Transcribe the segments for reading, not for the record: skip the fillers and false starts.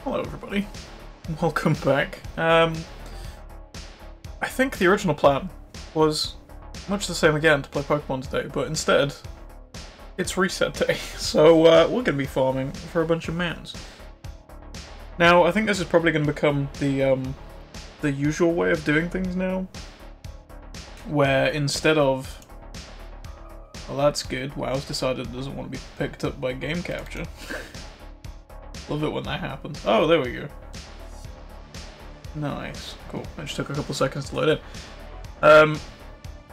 Hello everybody, welcome back. I think the original plan was much the same again, to play Pokemon today, but instead it's reset day, so we're going to be farming for a bunch of mounts. Now, I think this is probably going to become the usual way of doing things now, where instead of... Well, that's good. WoW's decided it doesn't want to be picked up by game capture. Love it when that happens. Oh, there we go. Nice. Cool. It just took a couple seconds to load in.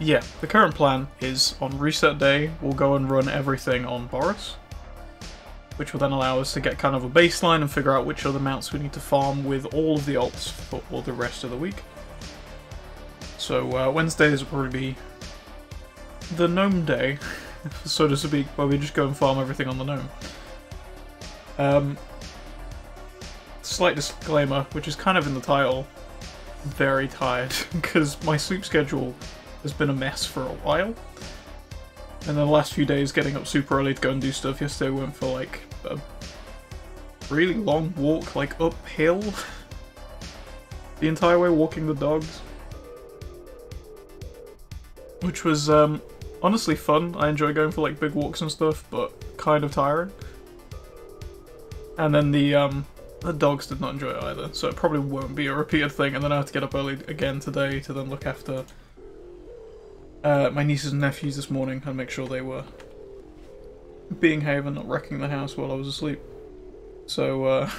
Yeah, the current plan is on reset day, we'll go and run everything on Boris, which will then allow us to get kind of a baseline and figure out which other mounts we need to farm with all of the alts for all the rest of the week. So Wednesdays will probably be the Gnome day, so to speak, where we just go and farm everything on the Gnome. Slight disclaimer, which is kind of in the title, very tired, because my sleep schedule has been a mess for a while. And then the last few days getting up super early to go and do stuff. Yesterday we went for like a really long walk, like uphill, the entire way walking the dogs. Which was honestly fun. I enjoy going for like big walks and stuff, but kind of tiring. And then the dogs did not enjoy it either, so it probably won't be a repeated thing, and then I have to get up early again today to then look after my nieces and nephews this morning and make sure they were being behave and not wrecking the house while I was asleep. So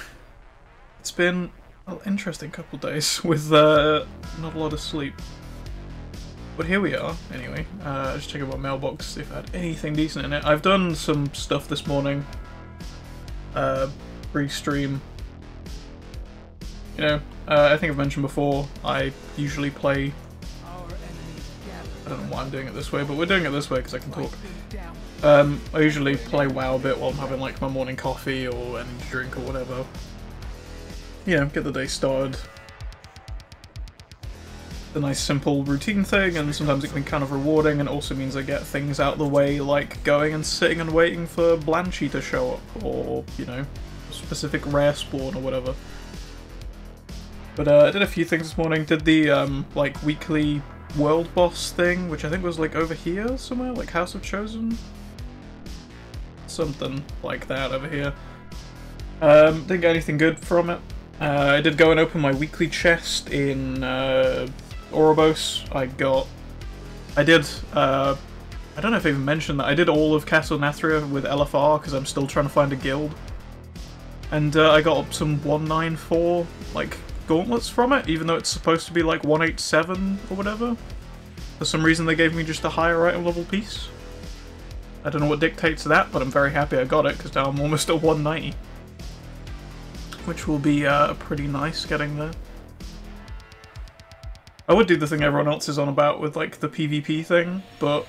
it's been an interesting couple of days with not a lot of sleep. But here we are, anyway. Just checking my mailbox, see if I had anything decent in it. I've done some stuff this morning. Pre-stream. You know, I think I've mentioned before, I usually play... I don't know why I'm doing it this way, but we're doing it this way because I can talk. I usually play WoW a bit while I'm having like my morning coffee or energy drink or whatever. You know, get the day started. A nice simple routine thing, and sometimes it can be kind of rewarding, and also means I get things out of the way, like going and sitting and waiting for Blanchy to show up, or, you know, specific rare spawn or whatever. But I did a few things this morning. Did the like weekly world boss thing, which I think was like over here somewhere, like House of Chosen? Something like that over here. Didn't get anything good from it. I did go and open my weekly chest in Oribos. I don't know if I even mentioned that, I did all of Castle Nathria with LFR because I'm still trying to find a guild. And I got up some 194, like, gauntlets from it, even though it's supposed to be like 187 or whatever. For some reason they gave me just a higher item level piece. I don't know what dictates that, but I'm very happy I got it, because now I'm almost at 190. Which will be pretty nice getting there. I would do the thing everyone else is on about with like the PvP thing, but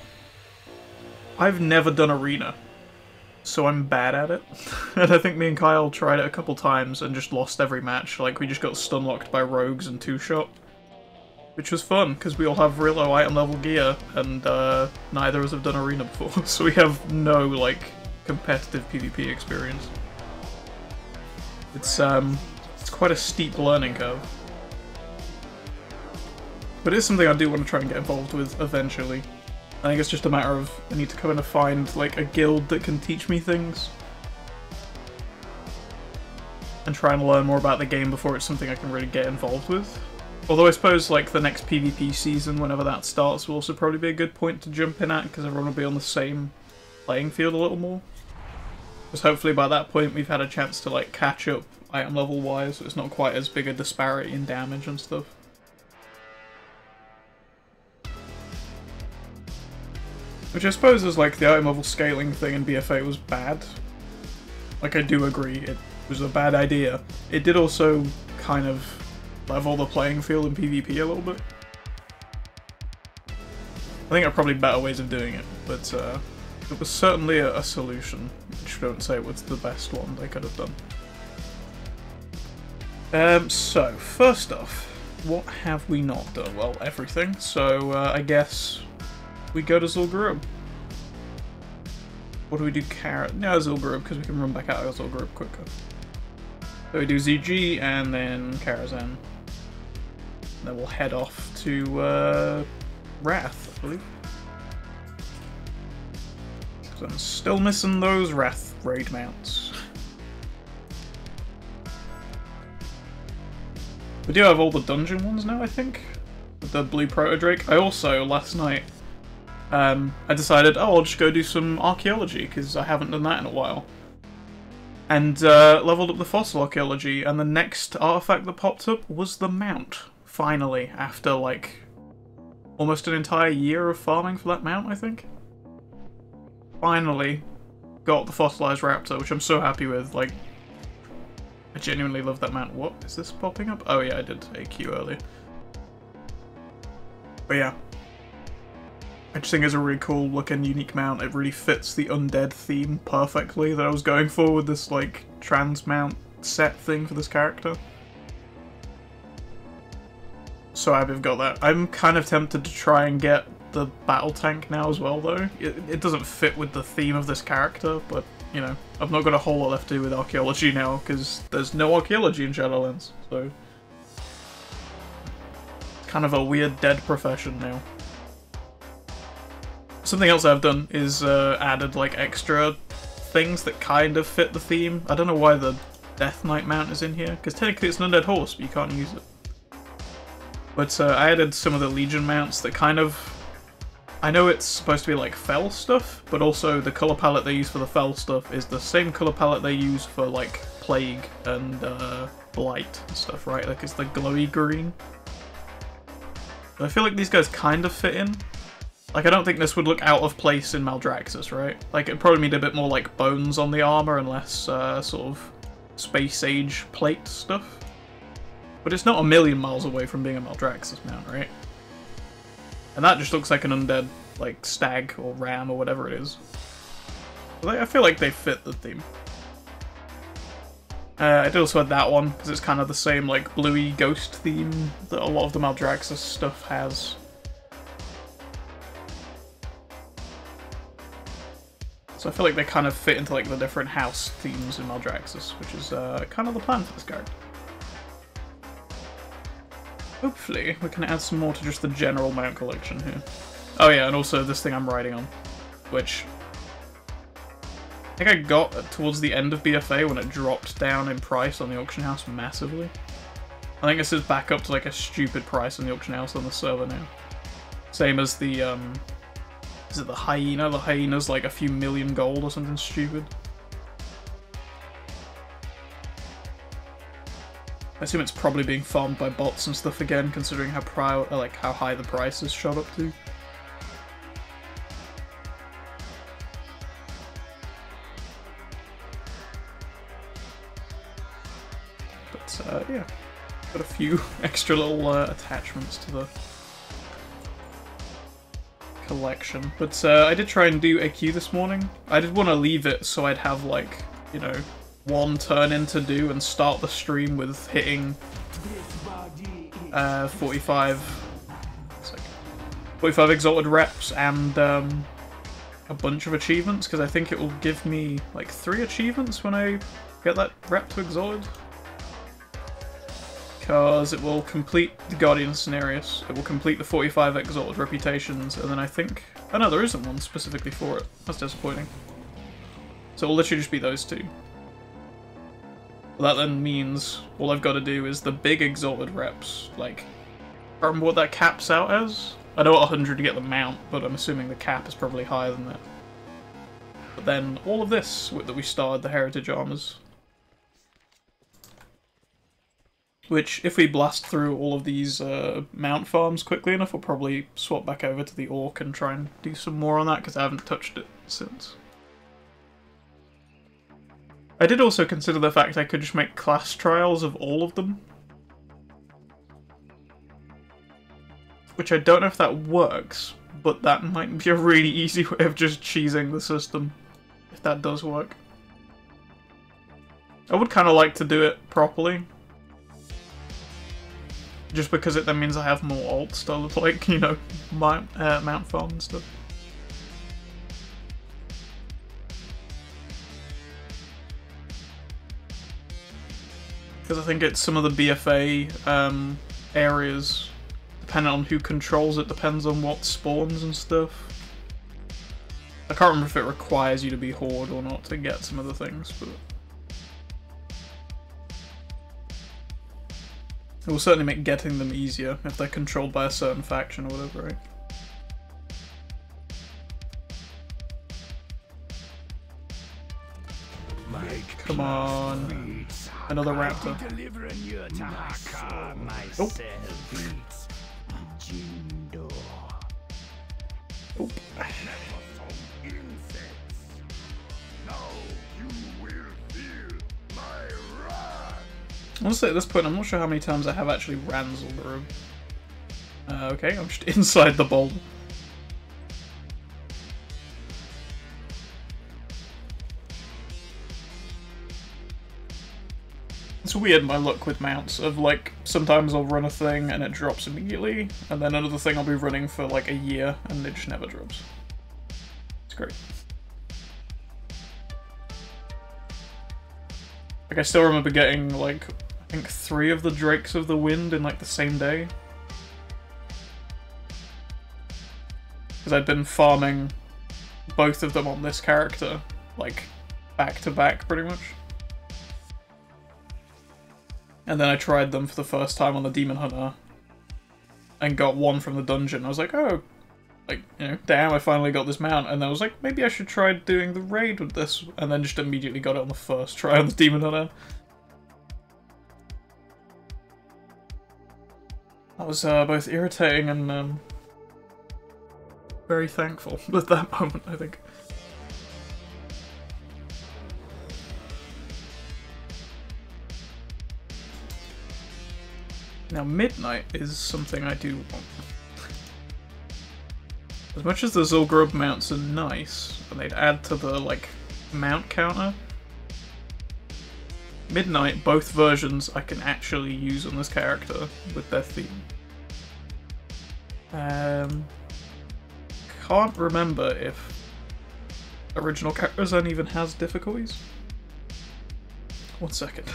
I've never done Arena, so I'm bad at it. And I think me and Kyle tried it a couple times and just lost every match. Like, we just got stun-locked by rogues and two-shot. Which was fun, because we all have real low item level gear, and neither of us have done Arena before, so we have no, like, competitive PvP experience. It's quite a steep learning curve. But it's something I do want to try and get involved with eventually. I think it's just a matter of I need to kind of find like a guild that can teach me things. And try and learn more about the game before it's something I can really get involved with. Although I suppose like the next PvP season, whenever that starts, will also probably be a good point to jump in at, because everyone will be on the same playing field a little more. Because hopefully by that point we've had a chance to like catch up item level wise, so it's not quite as big a disparity in damage and stuff. Which I suppose is like the item level scaling thing in BFA was bad. Like, I do agree, it was a bad idea. It did also kind of level the playing field in PvP a little bit. I think there are probably better ways of doing it, but it was certainly a solution, which I don't say was the best one they could have done. So, first off, what have we not done? Well, everything, so I guess we go to Zul'Gurub. What do we do? Carrot? No, Zul'Gurub, because we can run back out of Zul'Gurub quicker. So we do ZG and then Karazhan. Then we'll head off to Wrath, I believe. Because I'm still missing those Wrath raid mounts. We do have all the dungeon ones now, I think. With the blue proto-drake. I also, last night, I decided, oh, I'll just go do some archaeology, because I haven't done that in a while. And leveled up the fossil archaeology, and the next artifact that popped up was the mount. Finally, after like almost an entire year of farming for that mount, I think. Finally got the fossilized raptor, which I'm so happy with. Like, I genuinely love that mount. What is this popping up? Oh yeah, I did AQ earlier. But yeah, I just think it's a really cool looking, unique mount. It really fits the undead theme perfectly that I was going for with this like trans mount set thing for this character. So happy I've got that. I'm kind of tempted to try and get the battle tank now as well, though. It doesn't fit with the theme of this character, but, you know, I've not got a whole lot left to do with archaeology now, because there's no archaeology in Shadowlands, so... kind of a weird dead profession now. Something else I've done is added, like, extra things that kind of fit the theme. I don't know why the Death Knight mount is in here, because technically it's an undead horse, but you can't use it. But I added some of the Legion mounts that kind of... I know it's supposed to be like Fel stuff, but also the colour palette they use for the Fel stuff is the same colour palette they use for like Plague and Blight and stuff, right? Like it's the glowy green. But I feel like these guys kind of fit in. Like I don't think this would look out of place in Maldraxxus, right? Like it'd probably need a bit more like bones on the armour and less sort of space age plate stuff. But it's not a million miles away from being a Maldraxxus mount, right? And that just looks like an undead, like, stag or ram or whatever it is. But I feel like they fit the theme. I did also add that one, because it's kind of the same, like, bluey ghost theme that a lot of the Maldraxxus stuff has. So I feel like they kind of fit into, like, the different house themes in Maldraxxus, which is kind of the plan for this character. Hopefully, we can add some more to just the general mount collection here. Oh yeah, and also this thing I'm riding on, which I think I got towards the end of BFA when it dropped down in price on the auction house massively. I think this is back up to like a stupid price on the auction house on the server now. Same as the, is it the hyena? The hyena's like a few million gold or something stupid. I assume it's probably being farmed by bots and stuff again, considering how how high the price has shot up to. But yeah, got a few extra little attachments to the collection. But I did try and do a queue this morning. I did want to leave it so I'd have like, you know, one turn in to do and start the stream with hitting 45 exalted reps and a bunch of achievements, because I think it will give me like 3 achievements when I get that rep to exalted. Because it will complete the Guardian Scenarius, it will complete the 45 exalted reputations, and then I think... oh no, there isn't one specifically for it. That's disappointing. So it will literally just be those 2. That then means all I've got to do is the big exalted reps, like, I don't remember what that caps out as. I know 100 to get the mount, but I'm assuming the cap is probably higher than that. But then all of this that we started, the heritage armors. Which, if we blast through all of these mount farms quickly enough, we'll probably swap back over to the Orc and try and do some more on that, because I haven't touched it since. I did also consider the fact I could just make class trials of all of them. Which I don't know if that works, but that might be a really easy way of just cheesing the system, if that does work. I would kind of like to do it properly. Just because it then means I have more alts to, like, you know, mount farm and stuff. Because I think it's some of the BFA areas, depending on who controls it, depends on what spawns and stuff. I can't remember if it requires you to be Horde or not to get some of the things, but it will certainly make getting them easier if they're controlled by a certain faction or whatever, right? Come on. Another raptor. Oh. Oh. Honestly, at this point, I'm not sure how many times I have actually ran Zul'Gurub. Okay, I'm just inside the bowl. It's weird, my luck with mounts, of like, sometimes I'll run a thing and it drops immediately, and then another thing I'll be running for like a year and it just never drops. It's great. Like, I still remember getting like, I think 3 of the Drakes of the Wind in like the same day. Because I'd been farming both of them on this character, like, back to back pretty much. And then I tried them for the first time on the Demon Hunter, and got 1 from the dungeon. I was like, oh, like, you know, damn, I finally got this mount. And then I was like, maybe I should try doing the raid with this. And then just immediately got it on the first try on the Demon Hunter. That was both irritating and very thankful at that moment, I think. Now, Midnight is something I do want. As much as the Zul'Gurub mounts are nice, and they'd add to the, like, mount counter, Midnight, both versions, I can actually use on this character with their theme. Can't remember if original Karazhan even has difficulties. 1 second.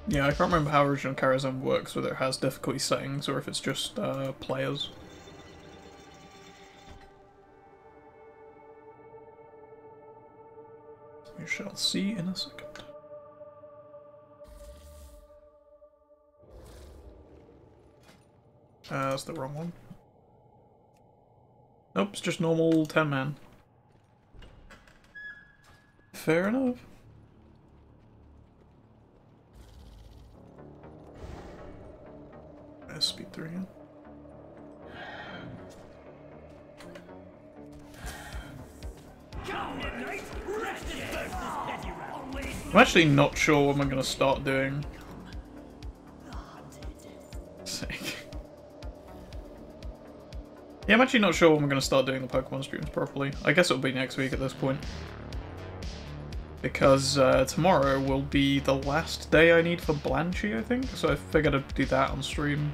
Yeah, I can't remember how original Karazhan works, whether it has difficulty settings or if it's just players. We shall see in a second. That's the wrong one. Nope, it's just normal 10-man. Fair enough. Speed 3 again. I'm actually not sure what I'm going to start doing. Sick. Yeah, I'm actually not sure when I'm going to start doing the Pokemon streams properly. I guess it'll be next week at this point. Because tomorrow will be the last day I need for Blanchy, I think, so I figured I'd do that on stream.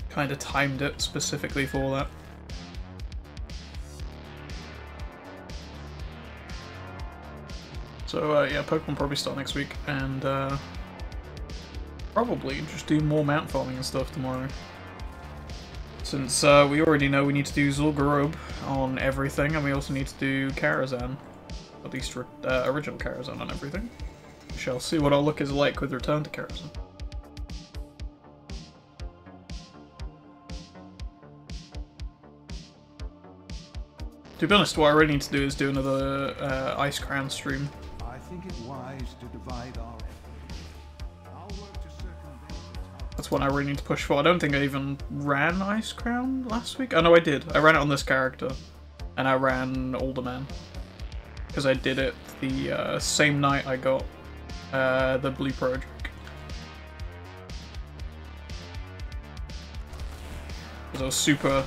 Kinda timed it specifically for that. So yeah, Pokemon probably start next week, and probably just do more mount farming and stuff tomorrow. Since we already know we need to do Zul'Gurub on everything, and we also need to do Karazhan. At least original Karazhan on everything. We shall see what our luck is like with Return to Karazhan. To be honest, what I really need to do is do another Ice Crown stream. I think it wise to divide our That's one I really need to push for. I don't think I even ran Ice Crown last week. Oh no, I did. I ran it on this character. And I ran Older Man. Because I did it the same night I got the Blue Project. Because I was super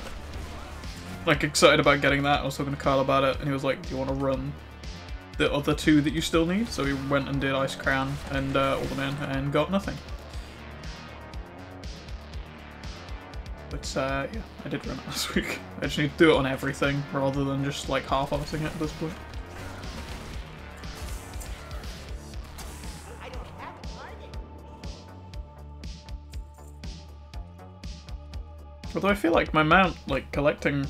like excited about getting that. I was talking to Kyle about it, and he was like, do you want to run the other two that you still need. So we went and did Ice Crown and Alderman and got nothing. But yeah, I did run it last week. I just need to do it on everything rather than just like half-assing it at this point. Although I feel like my mount, like, collecting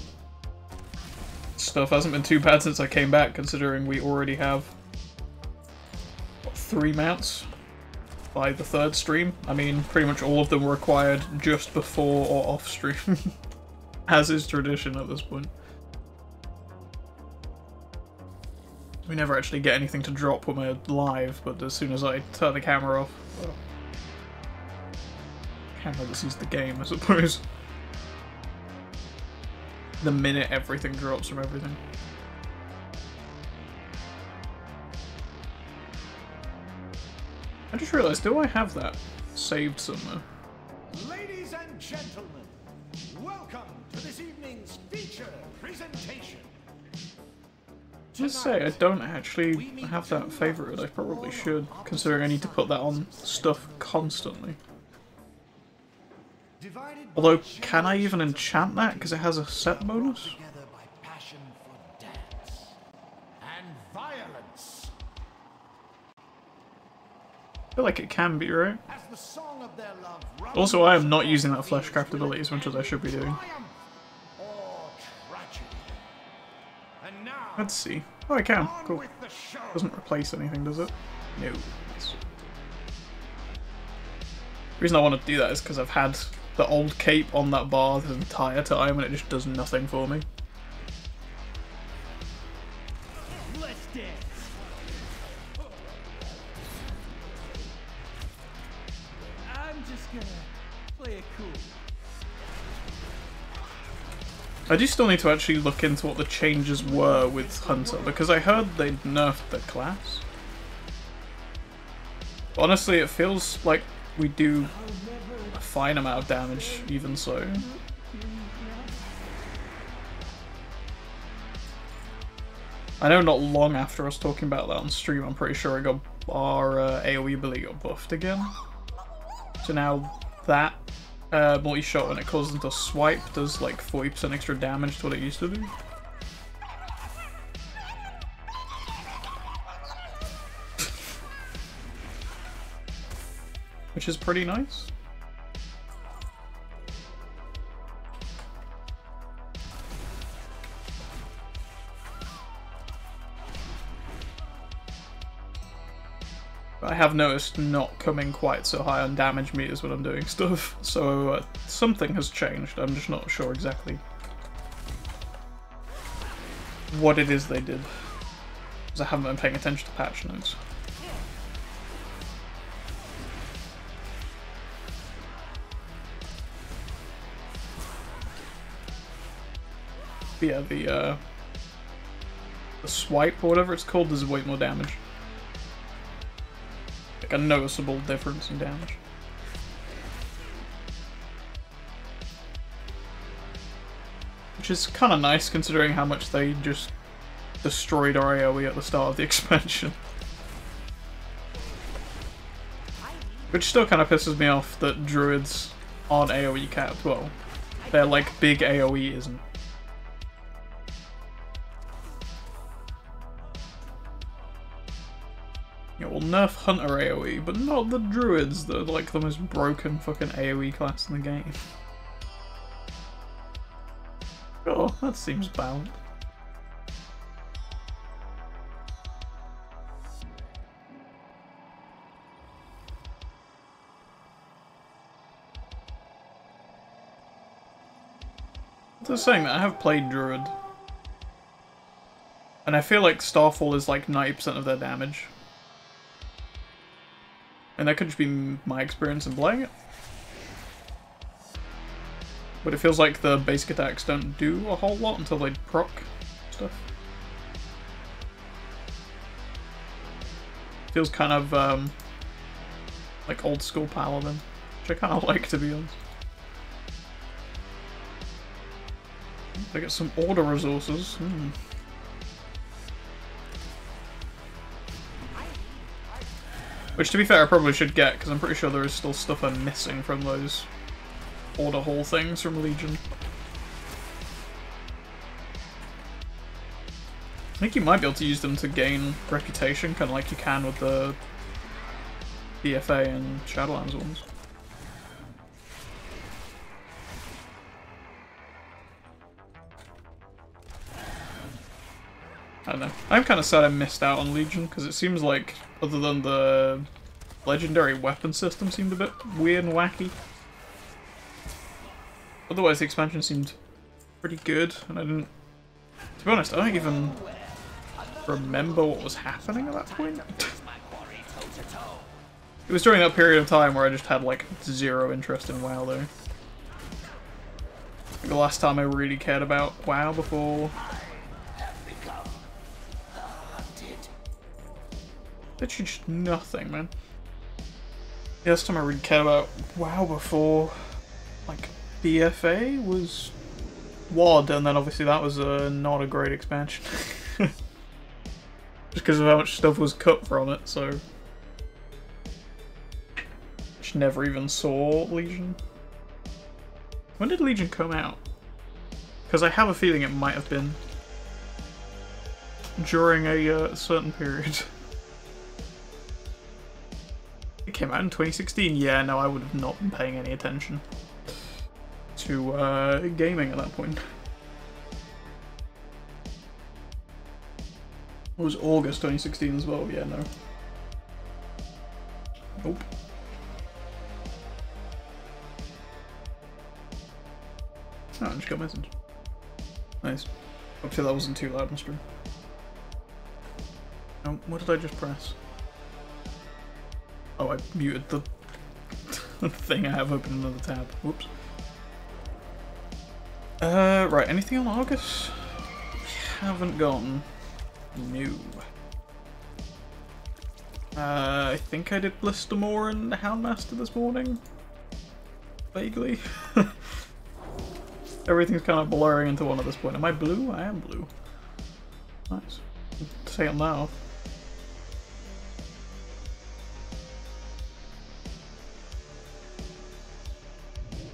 stuff hasn't been too bad since I came back, considering we already have, what, 3 mounts by the 3rd stream. I mean, pretty much all of them were acquired just before or off stream, as is tradition at this point. We never actually get anything to drop when we're live, but as soon as I turn the camera off... Well, camera that sees the game, I suppose. The minute everything drops from everything. I just realised, do I have that saved somewhere? Ladies and gentlemen, welcome to this evening's feature presentation. Just say, I don't actually have that favoured. I probably should, considering I need to put that on stuff constantly. Although, can I even enchant that because it has a set bonus? I feel like it can be, right? Also, I am not using that fleshcraft ability as much as I should be doing. Let's see. Oh, I can. Cool. Doesn't replace anything, does it? No. The reason I want to do that is because I've had the old cape on that bar the entire time and it just does nothing for me. Let's dance. I'm just gonna play it cool. I do still need to actually look into what the changes were with Hunter, because I heard they nerfed the class. But honestly, it feels like we do a fine amount of damage, even so. I know not long after I was talking about that on stream, I'm pretty sure I got our AoE ability got buffed again. So now that multi-shot, when it causes them to swipe, does like 40% extra damage to what it used to do. Which is pretty nice. I have noticed not coming quite so high on damage meters when I'm doing stuff, so something has changed. I'm just not sure exactly what it is they did, because I haven't been paying attention to patch notes. But yeah, the swipe or whatever it's called does way more damage. Like a noticeable difference in damage. Which is kind of nice considering how much they just destroyed our AoE at the start of the expansion. Which still kind of pisses me off that druids aren't AoE capped. Well, their like big AoE isn't. Yeah, we'll nerf Hunter AoE, but not the druids that are like the most broken fucking AoE class in the game. Oh, that seems balanced. Just saying that I have played Druid, and I feel like Starfall is like 90% of their damage. And that could just be my experience in playing it. But it feels like the basic attacks don't do a whole lot until they proc stuff. Feels kind of like old school Paladin, which I kind of like, to be honest. I get some order resources. Which, to be fair, I probably should get, because I'm pretty sure there is still stuff I'm missing from those Order Hall things from Legion. I think you might be able to use them to gain reputation, kind of like you can with the BFA and Shadowlands ones. I don't know. I'm kind of sad I missed out on Legion, because it seems like, other than the legendary weapon system seemed a bit weird and wacky. Otherwise, the expansion seemed pretty good, and I didn't... To be honest, I don't even remember what was happening at that point. It was during that period of time where I just had, like, zero interest in WoW, though. Like, the last time I really cared about WoW before... Literally just nothing, man. The last time I really cared about WoW before, like, BFA was WoD, and then obviously that was not a great expansion. Just because of how much stuff was cut from it, so... Just never even saw Legion. When did Legion come out? Because I have a feeling it might have been during a certain period. It came out in 2016. Yeah, no, I would have not been paying any attention to gaming at that point. It was August 2016 as well. Yeah, no. Nope. Oh, I just got a message. Nice. Hopefully that wasn't too loud on stream. Oh, what did I just press? Oh, I muted the thing I have open in another tab. Whoops. Right, anything on August? We haven't gotten. No. I think I did Blistermore and Houndmaster this morning. Vaguely. Everything's kind of blurring into one at this point. Am I blue? I am blue. Nice. Take it now.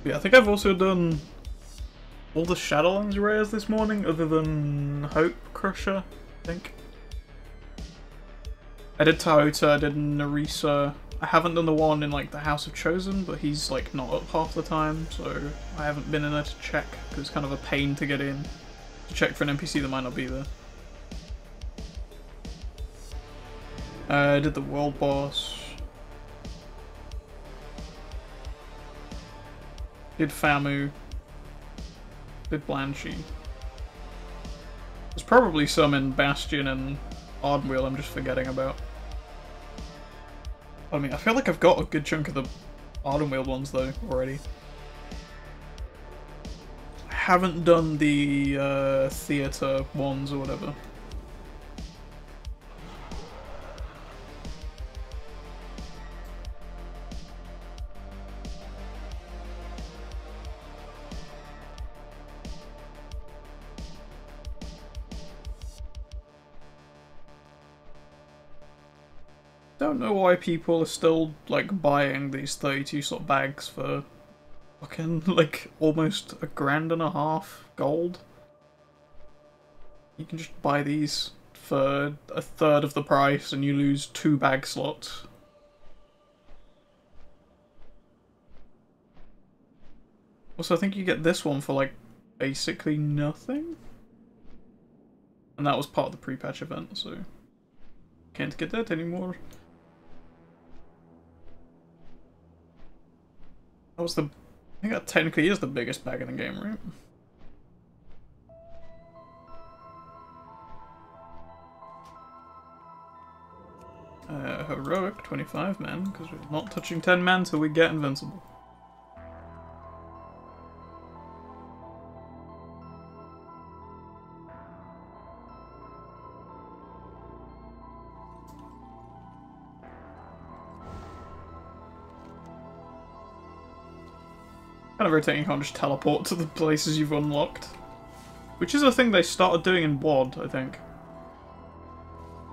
Yeah, I think I've also done all the Shadowlands rares this morning, other than Hope Crusher, I think. I did Taota, I did Narisa. I haven't done the one in like the House of Chosen, but he's like not up half the time, so I haven't been in there to check, because it's kind of a pain to get in to check for an NPC that might not be there. I did the World Boss. Did Famu. Did Blanchie. There's probably some in Bastion and Ardenweald I'm just forgetting about. I mean, I feel like I've got a good chunk of the Ardenweald ones though already. I haven't done the theatre ones or whatever. Don't know why people are still like buying these 32 slot bags for fucking like almost $1.50 gold. You can just buy these for a third of the price and you lose 2 bag slots. Also, I think you get this one for like basically nothing. And that was part of the pre-patch event, so can't get that anymore. That was the... I think that technically is the biggest bag in the game, right? Heroic, 25 man, because we're not touching 10 man till we get invincible. Kind of irritating you can't just teleport to the places you've unlocked. Which is a thing they started doing in WoD, I think.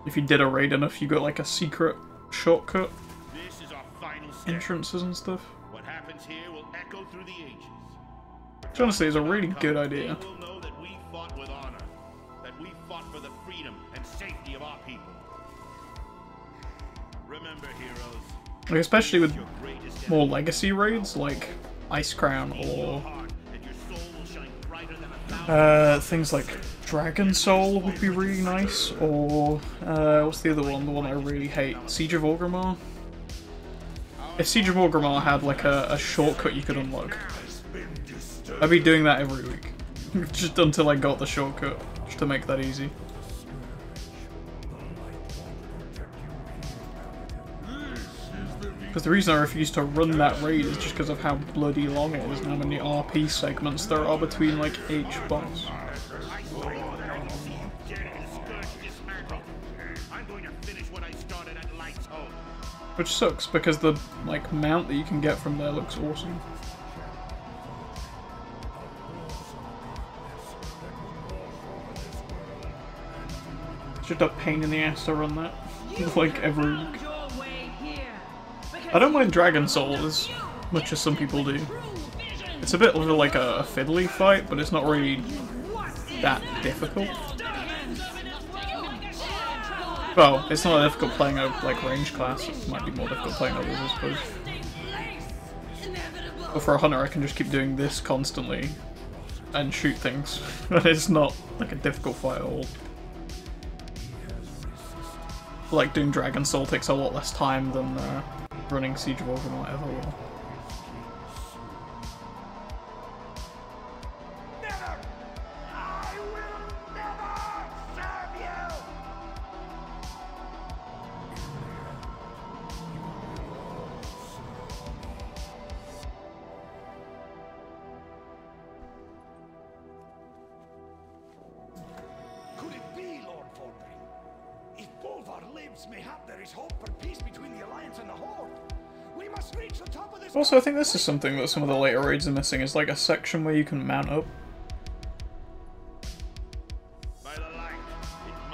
If you did a raid enough, you got like a secret shortcut entrances and stuff. What happens here will echo through the ages. Which honestly is a really good idea. They will know that we fought with honor, that we fought for the freedom and safety of our people. Remember, heroes. Like, especially with more legacy raids like Ice Crown or things like Dragon Soul would be really nice, or what's the other one? The one I really hate, Siege of Orgrimmar. If Siege of Orgrimmar had like a shortcut you could unlock, I'd be doing that every week, just until I got the shortcut, just to make that easy. Because the reason I refuse to run that raid is just because of how bloody long it is and how many RP segments there are between like each boss. Which sucks because the like mount that you can get from there looks awesome. It's just a pain in the ass to run that like every week. I don't mind Dragon Soul as much as some people do. It's a bit of like a fiddly fight, but it's not really that difficult. Well, it's not difficult playing a like range class. It might be more difficult playing others, I suppose. But for a hunter, I can just keep doing this constantly and shoot things, and it's not like a difficult fight at all. Like doing Dragon Soul takes a lot less time than running Siege of Orgrimmar ever will. Also, I think this is something that some of the later raids are missing, is like a section where you can mount up.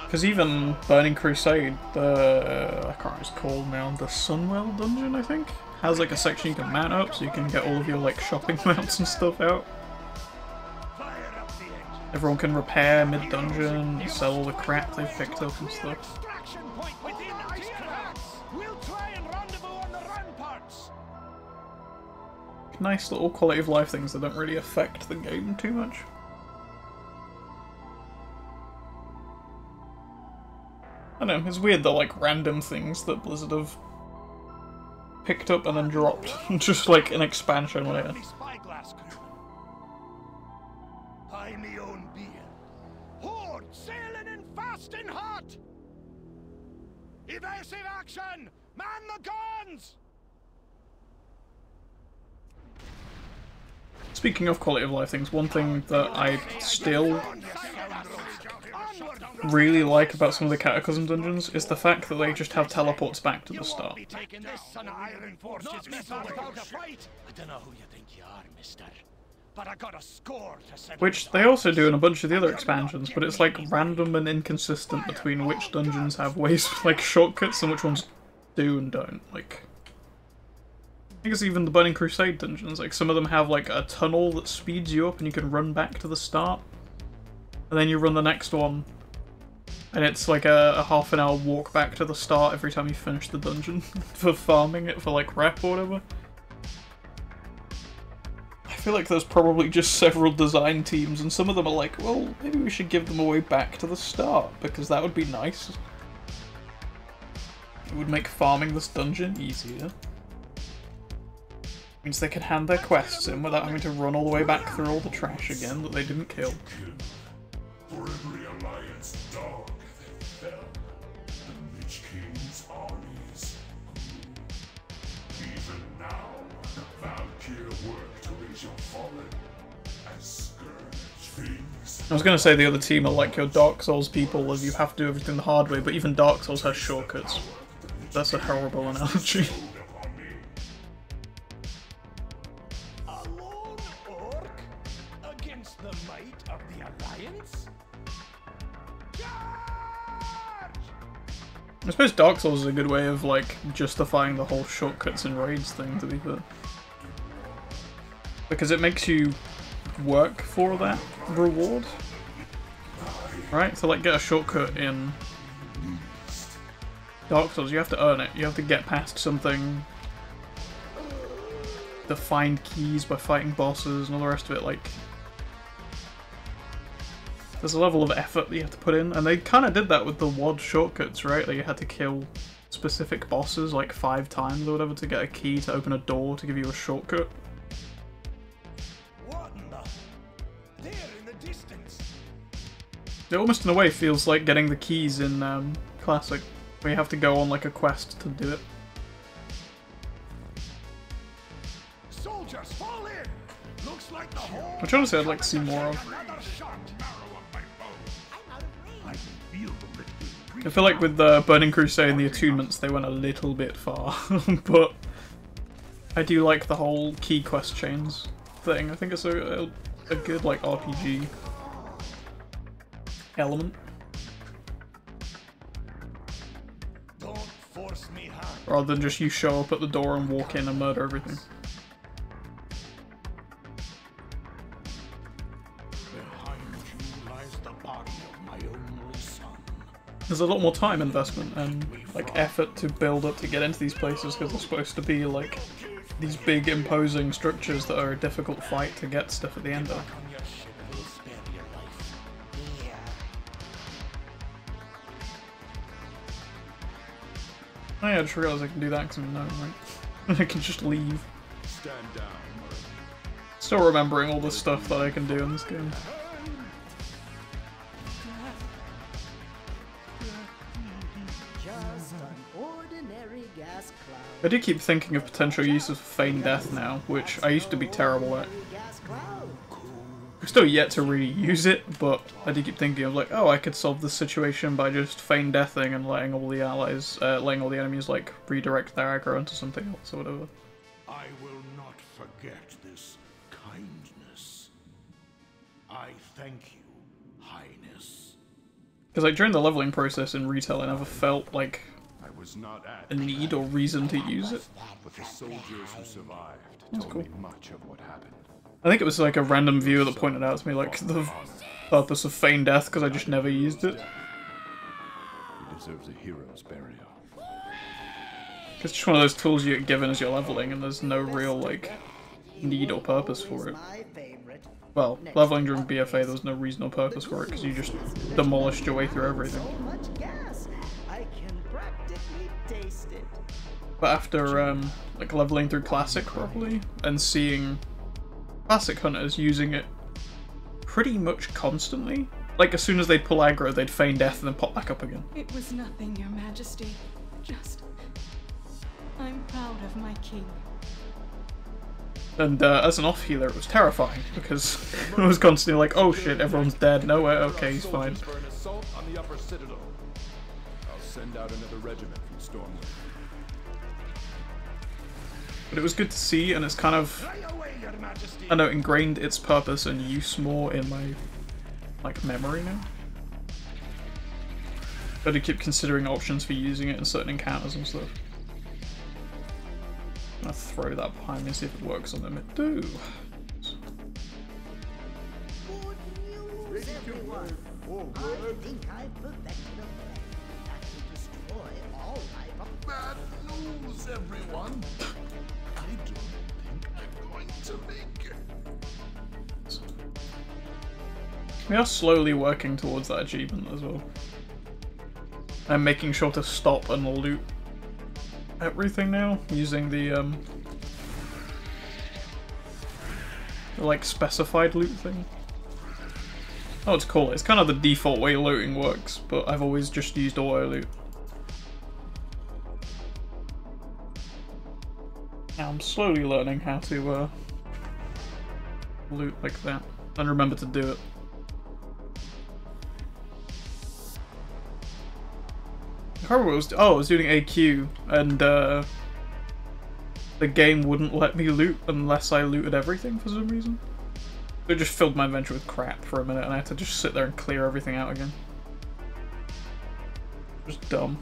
Because even Burning Crusade, I can't remember what it's called now, the Sunwell dungeon, I think, has like a section you can mount up so you can get all of your like shopping mounts and stuff out. Everyone can repair mid-dungeon, sell all the crap they've picked up and stuff. Nice little quality of life things that don't really affect the game too much. I don't know, it's weird that like random things that Blizzard have picked up and then dropped, just like an expansion later. I me own being. Horde sailing in fast and hot. Evasive action! Man the guns! Speaking of quality of life things, one thing that I still really like about some of the Cataclysm dungeons is the fact that they just have teleports back to the start. I don't know who you think you are, mister. But I got a score to settle. Which they also do in a bunch of the other expansions, but it's like random and inconsistent between which dungeons have ways like shortcuts and which ones do and don't. Like, I think it's even the Burning Crusade dungeons, like some of them have like a tunnel that speeds you up and you can run back to the start. And then you run the next one, and it's like a half an hour walk back to the start every time you finish the dungeon for farming it for like rep or whatever. I feel like there's probably just several design teams, and some of them are like, well, maybe we should give them a way back to the start, because that would be nice. It would make farming this dungeon easier. Means they can hand their quests in without having to run all the way back through all the trash again that they didn't kill. For every alliance dog that fell, the Lich King's armies grew. Even now, the Valkyr work to raise your fallen as scourge things. I was going to say the other team are like your Dark Souls people, as you have to do everything the hard way, but even Dark Souls has shortcuts. That's a horrible analogy. I suppose Dark Souls is a good way of like justifying the whole shortcuts and raids thing, to be fair. Because it makes you work for that reward. Right? So like get a shortcut in Dark Souls, you have to earn it. You have to get past something, to find keys by fighting bosses and all the rest of it. Like, there's a level of effort that you have to put in, and they kind of did that with the WoD shortcuts, right? Like you had to kill specific bosses like 5 times or whatever to get a key to open a door to give you a shortcut. What in the... There in the distance. It almost in a way feels like getting the keys in Classic, where you have to go on like a quest to do it. Soldiers, fall in. Looks like the whole... Which honestly I'd like to see more of. Another shot. I can feel the liquid. I feel like with the Burning Crusade and the attunements they went a little bit far, but I do like the whole key quest chains thing. I think it's a good like RPG element. Don't force me hand. Rather than just you show up at the door and walk in and murder everything. Behind you lies the body of my only son. There's a lot more time investment and like effort to build up to get into these places because they're supposed to be like these big imposing structures that are a difficult fight to get stuff at the end of. On your ship will spare your life. Yeah. Oh yeah, I just realised I can do that because I'm a gnome, right? I can just leave. Stand down. Still remembering all the stuff that I can do in this game. Just an ordinary gas cloud. I do keep thinking of potential uses for feign death now, which I used to be terrible at. Gas cloud. I'm still yet to really use it, but I do keep thinking of like, oh, I could solve this situation by just feign deathing and letting all the allies, letting all the enemies like redirect their aggro into something else or whatever. I will not forget this kindness. I thank you, Highness. Because like during the leveling process in retail, I never felt like I was not at, a need or reason to use it. but the soldiers who survived That's told cool. me much of what happened. I think it was like a random viewer that pointed out to me like the purpose of feign death because I just never used it. He deserves a hero's burial. It's just one of those tools you get given as you're leveling and there's no real like need or purpose for it. My favorite. Well, leveling during BFA there was no reason or purpose for it because you just demolished your way through everything. So much gas. I can practically taste it. But after like leveling through Classic properly and seeing Classic hunters using it pretty much constantly, like as soon as they'd pull aggro they'd feign death and then pop back up again. It was nothing, Your Majesty. Just... I'm proud of my king. And as an off healer it was terrifying because it was constantly like, oh shit, everyone's dead, no way, okay, he's fine. For an assault on the upper citadel. I'll send out another regiment from Stormwind. But it was good to see, and it's kind of, Fly away, Your Majesty. I know, ingrained its purpose and use more in my like memory now. But I keep considering options for using it in certain encounters and stuff. I'm gonna throw that behind me and see if it works on them. It do. Good news, everyone. I think I've perfected a plan that will destroy all life. Bad news, everyone. I don't think I'm going to make it. We are slowly working towards that achievement as well. I'm making sure to stop and loot everything now, using the like specified loot thing. Oh, it's cool. It's kind of the default way looting works, but I've always just used auto loot. Now I'm slowly learning how to loot like that and remember to do it. I can't remember what it was. Oh, I was doing AQ, and the game wouldn't let me loot unless I looted everything for some reason. It just filled my inventory with crap for a minute, and I had to just sit there and clear everything out again. Just dumb.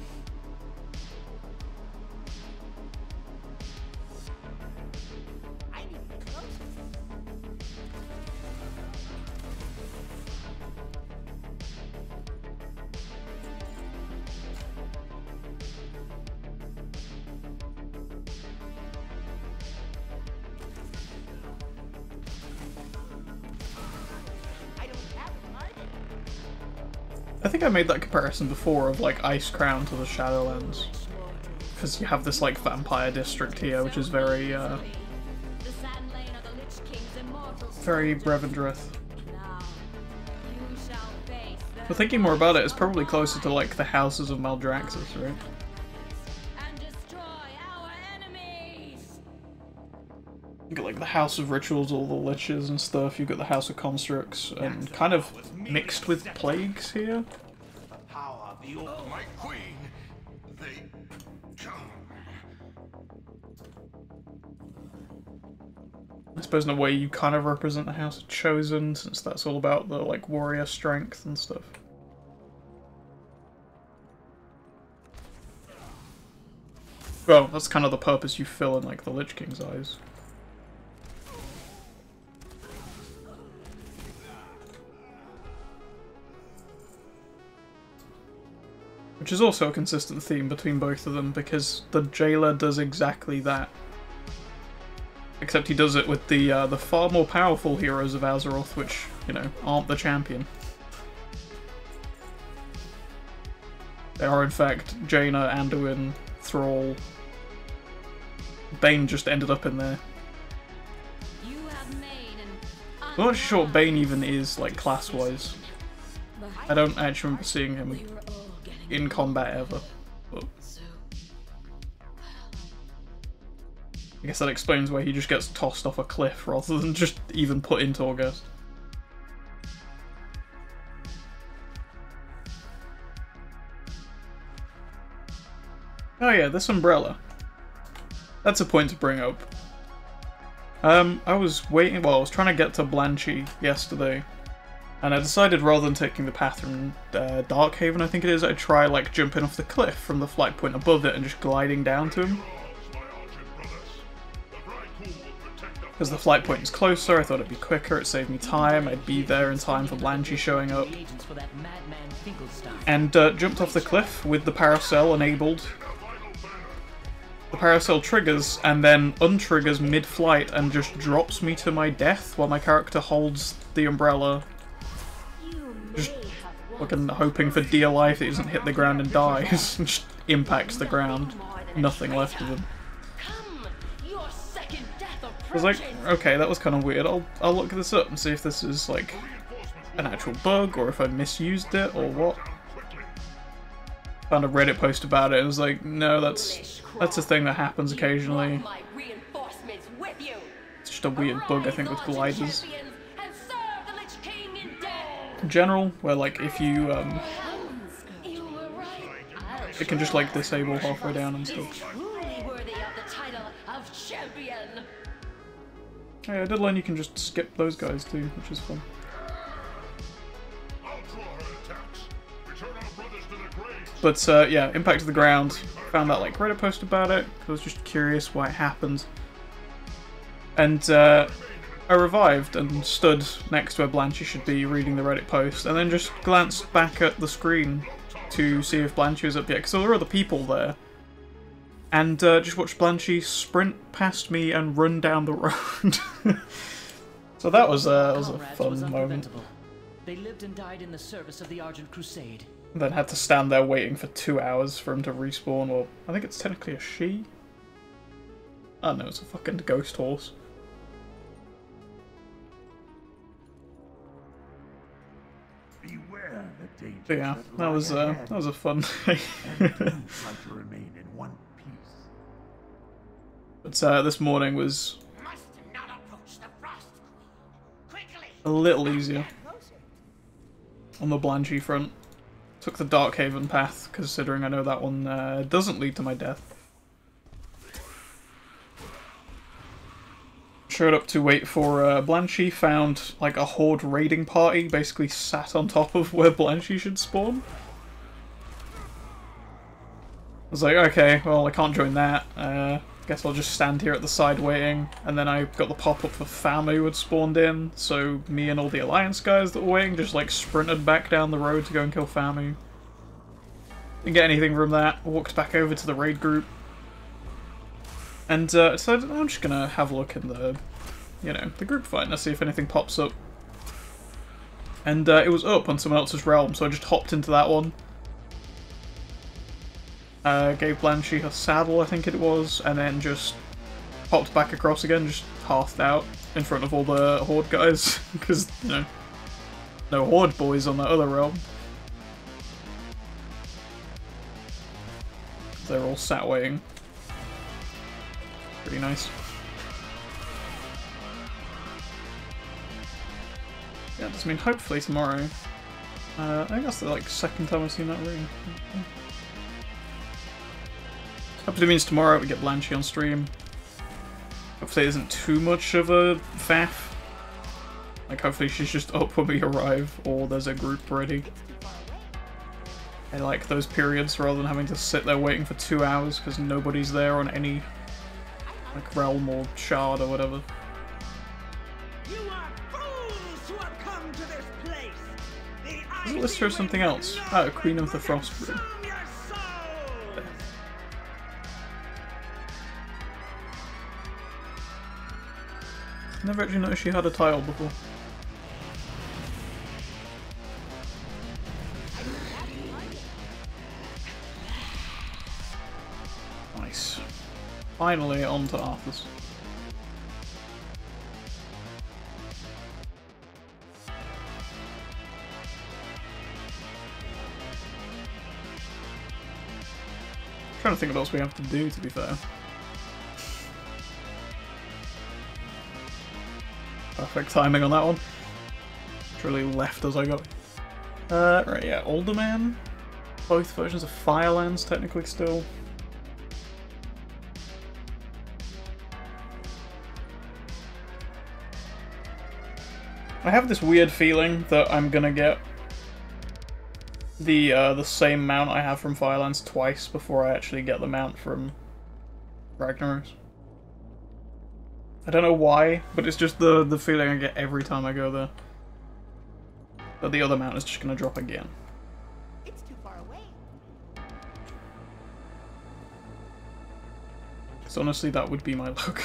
I think I made that comparison before of like Ice Crown to the Shadowlands. Because you have this like vampire district here, which is very, very Brevendreth. But thinking more about it, it's probably closer to like the Houses of Maldraxxus, right? You got like the House of Rituals, all the Liches and stuff, you've got the House of Constructs, and kind of mixed with Plagues here. My queen, they come. I suppose in a way you kind of represent the House of Chosen, since that's all about the like warrior strength and stuff. Well, that's kind of the purpose you fill in like the Lich King's eyes. Which is also a consistent theme between both of them, because the Jailer does exactly that. Except he does it with the far more powerful heroes of Azeroth, which, you know, aren't the champion. They are in fact Jaina, Anduin, Thrall. Bane just ended up in there. I'm not sure what Bane even is, like, class-wise. I don't actually remember seeing him in combat ever. But I guess that explains why he just gets tossed off a cliff rather than just even put into Torghast. Oh yeah, this umbrella. That's a point to bring up. I was waiting, well, I was trying to get to Blanchy yesterday, and I decided rather than taking the path from Darkhaven, I think it is, I'd try like jumping off the cliff from the flight point above it and just gliding down to him. Because the flight point is closer, I thought it'd be quicker, it'd save me time, I'd be there in time for Blanchy showing up. And jumped off the cliff with the Paracel enabled. The Paracel triggers and then untriggers mid-flight and just drops me to my death while my character holds the umbrella. Just fucking hoping for dear life that he doesn't hit the ground and dies. Just impacts the ground. Nothing left of him. I was like, okay, that was kind of weird. I'll look this up and see if this is like an actual bug or if I misused it or what. Found a Reddit post about it and was like, no, that's a thing that happens occasionally. It's just a weird bug, I think, with gliders. In general, where like if you it can just like disable halfway down and stuff. Yeah, I did learn you can just skip those guys too, which is fun. But yeah, impact to the ground. Found that like Reddit post about it. I was just curious why it happened. And I revived and stood next to where Blanchy should be reading the Reddit post, and then just glanced back at the screen to see if Blanchy was up yet, because there were other people there. And just watched Blanchy sprint past me and run down the road. So that was a fun moment. They lived and died in the service of the Argent Crusade. Then had to stand there waiting for 2 hours for him to respawn, or I think it's technically a she? Oh no, it's a fucking ghost horse. Beware the danger. But yeah, that was a fun day. Like to remain in one piece. But this morning was a little easier on the Blanchy front. Took the Darkhaven path, considering I know that one doesn't lead to my death. Showed up to wait for Blanchy, found like a horde raiding party, basically sat on top of where Blanchy should spawn. I was like, okay, well I can't join that. Guess I'll just stand here at the side waiting. And then I got the pop-up for Famu had spawned in, so me and all the Alliance guys that were waiting just like sprinted back down the road to go and kill Famu. Didn't get anything from that, walked back over to the raid group. And decided I'm just gonna have a look in the, you know, the group fight and see if anything pops up. And it was up on someone else's realm, so I just hopped into that one. Gave Blanchie her saddle, I think it was, and then just hopped back across again, just halved out in front of all the Horde guys, because, you know, no Horde boys on that other realm. They're all sat waiting. Pretty nice. Yeah, I mean, hopefully tomorrow. I think that's the like second time I've seen that room. Hopefully it means tomorrow we get Blanchie on stream. Hopefully it isn't too much of a faff. Like, hopefully she's just up when we arrive, or there's a group ready. I like those periods rather than having to sit there waiting for 2 hours because nobody's there on any like realm or shard or whatever. You are fools who have come to this place. The Let's throw something else. Oh, Queen of the Frostbrew. Never actually noticed she had a tile before. Nice. Finally onto Arthur's. Trying to think what else we have to do, to be fair. Perfect timing on that one. Truly left as I got. Right, yeah, Older Man. Both versions of Firelands, technically still. I have this weird feeling that I'm gonna get the same mount I have from Firelands twice before I actually get the mount from Ragnaros. I don't know why, but it's just the feeling I get every time I go there. But the other mount is just gonna drop again. It's too far away. So honestly, that would be my luck.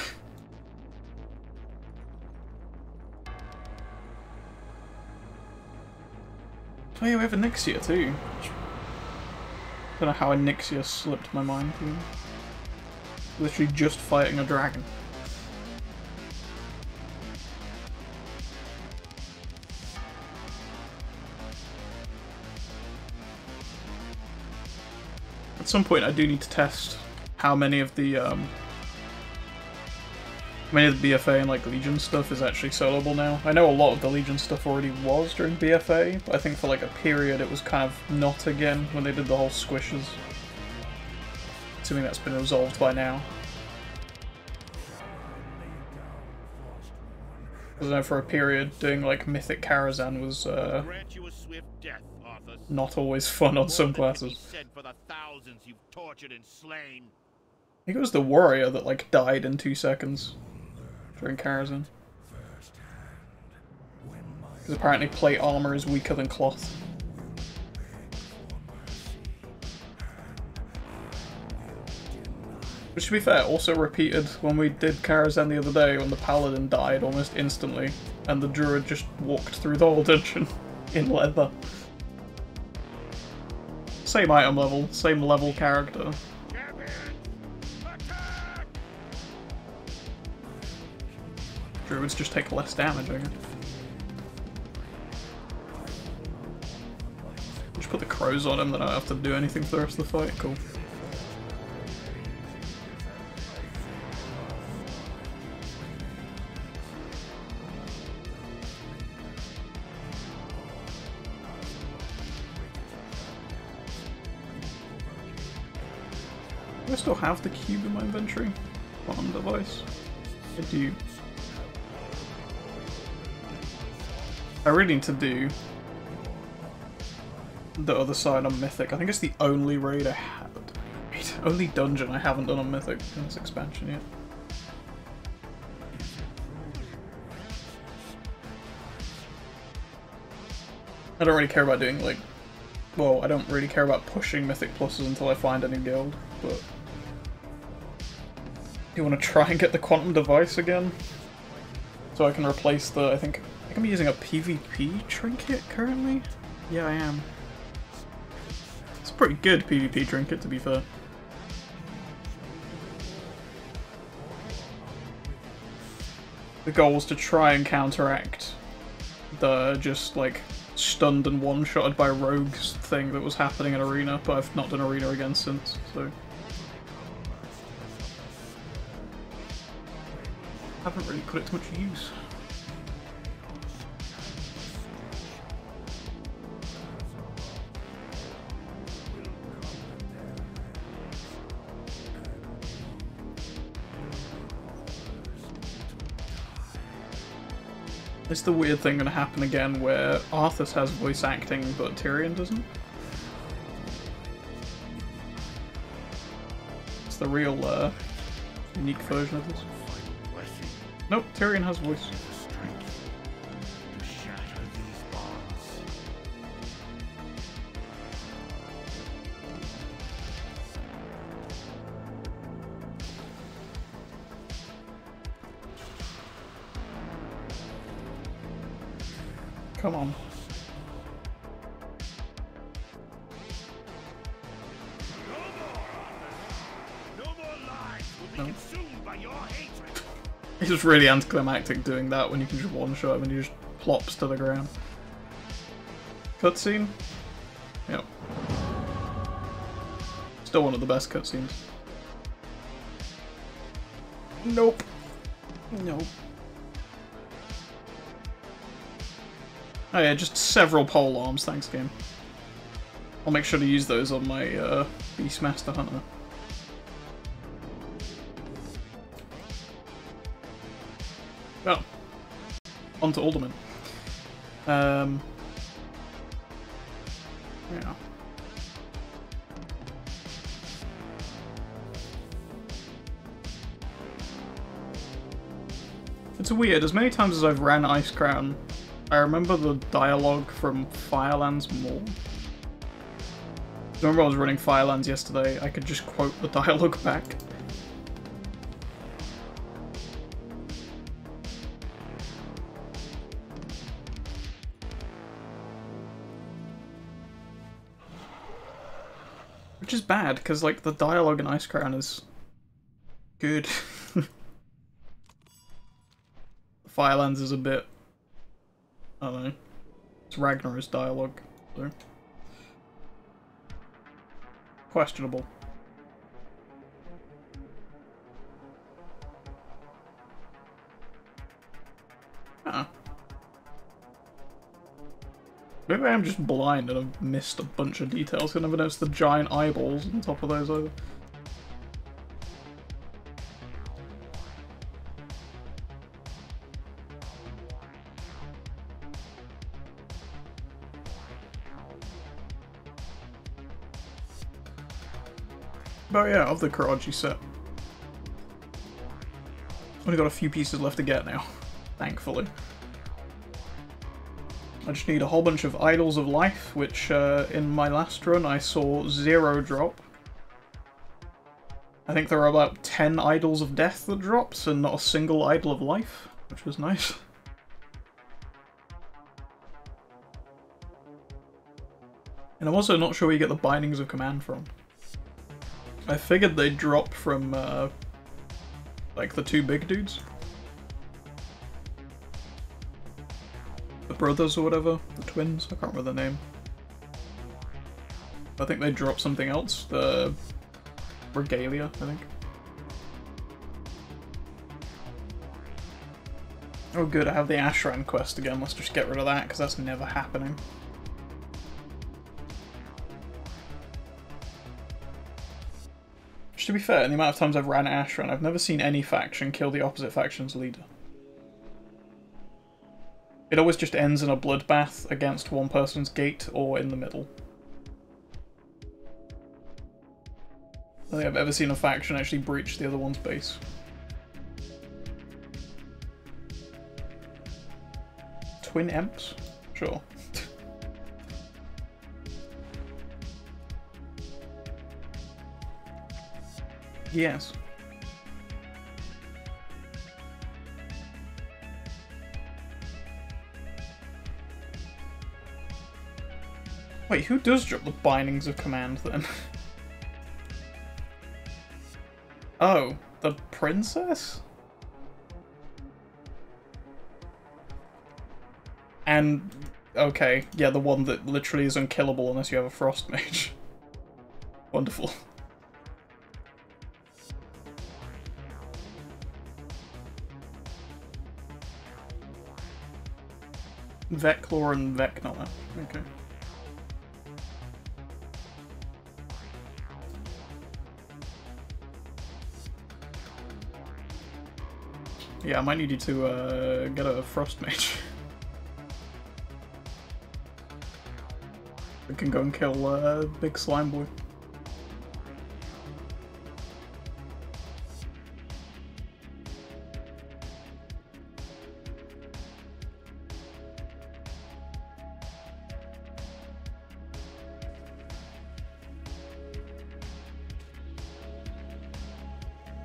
Oh yeah, we have a Nixia too. Don't know how a Nixia slipped my mind. Literally just fighting a dragon. At some point I do need to test how many of the BFA and like Legion stuff is actually soloable now. I know a lot of the Legion stuff already was during BFA, but I think for like a period it was kind of not again when they did the whole squishes. Assuming that's been resolved by now. Because I know for a period doing like Mythic Karazhan was Grant you a swift death, Arthas. not always fun on some classes. Said for the thousands you've tortured and slain. I think it was the warrior that like died in 2 seconds during Karazhan. Because apparently plate armor is weaker than cloth. Which, to be fair, also repeated when we did Karazhan the other day when the paladin died almost instantly and the druid just walked through the whole dungeon in leather. Same item level, same level character. Druids just take less damage, I guess. Just put the crows on him, then I don't have to do anything for the rest of the fight. Cool. Do I still have the cube in my inventory? Quantum device? I do. I really need to do the other side on Mythic. I think it's the only raid I have. Only dungeon I haven't done on Mythic in this expansion yet. I don't really care about doing like... Well, I don't really care about pushing Mythic Pluses until I find a new guild, but... You want to try and get the Quantum Device again? So I can replace the, I think, think I'm using a PvP trinket currently? Yeah, I am. It's a pretty good PvP trinket, to be fair. The goal was to try and counteract the just, like, stunned and one-shotted by rogues thing that was happening in Arena, but I've not done Arena again since, so... haven't really put it to much use. Is the weird thing gonna happen again where Arthas has voice acting but Tyrion doesn't? It's the real, unique version of this. Nope, Tyrion has voice. Come on. No more lives will be consumed by your hatred. It's just really anticlimactic doing that when you can just one-shot him and he just plops to the ground. Cutscene? Yep. Still one of the best cutscenes. Nope. Nope. Oh yeah, just several pole arms, thanks game. I'll make sure to use those on my Beastmaster Hunter. Oh. On to Alderman. Yeah. It's weird, as many times as I've ran Ice Crown, I remember the dialogue from Firelands more. I remember I was running Firelands yesterday, I could just quote the dialogue back. Which is bad, because like the dialogue in Ice Crown is good. Firelands is a bit, I don't know, it's Ragnar's dialogue, so questionable. Maybe I'm just blind and I've missed a bunch of details. I never noticed the giant eyeballs on top of those either. But yeah, of the Karaji set. Only got a few pieces left to get now, thankfully. I just need a whole bunch of Idols of Life, which in my last run I saw 0 drop. I think there are about 10 Idols of Death that drops, and not a single Idol of Life, which was nice. And I'm also not sure where you get the Bindings of Command from. I figured they'd drop from, like, the 2 big dudes. The brothers or whatever, the twins, I can't remember the name. I think they dropped something else, the Regalia, I think. Oh good, I have the Ashran quest again, let's just get rid of that, because that's never happening. Which, to be fair, in the amount of times I've ran Ashran, I've never seen any faction kill the opposite faction's leader. It always just ends in a bloodbath against one person's gate or in the middle. I don't think I've ever seen a faction actually breach the other one's base. Twin Emps? Sure. Yes. Wait, who does drop the bindings of command then? Oh, the princess? And, okay, yeah, the one that literally is unkillable unless you have a frost mage. Wonderful. Veclaw and Vecnala. Okay. Yeah, I might need you to get a frost mage. We can go and kill big slime boy.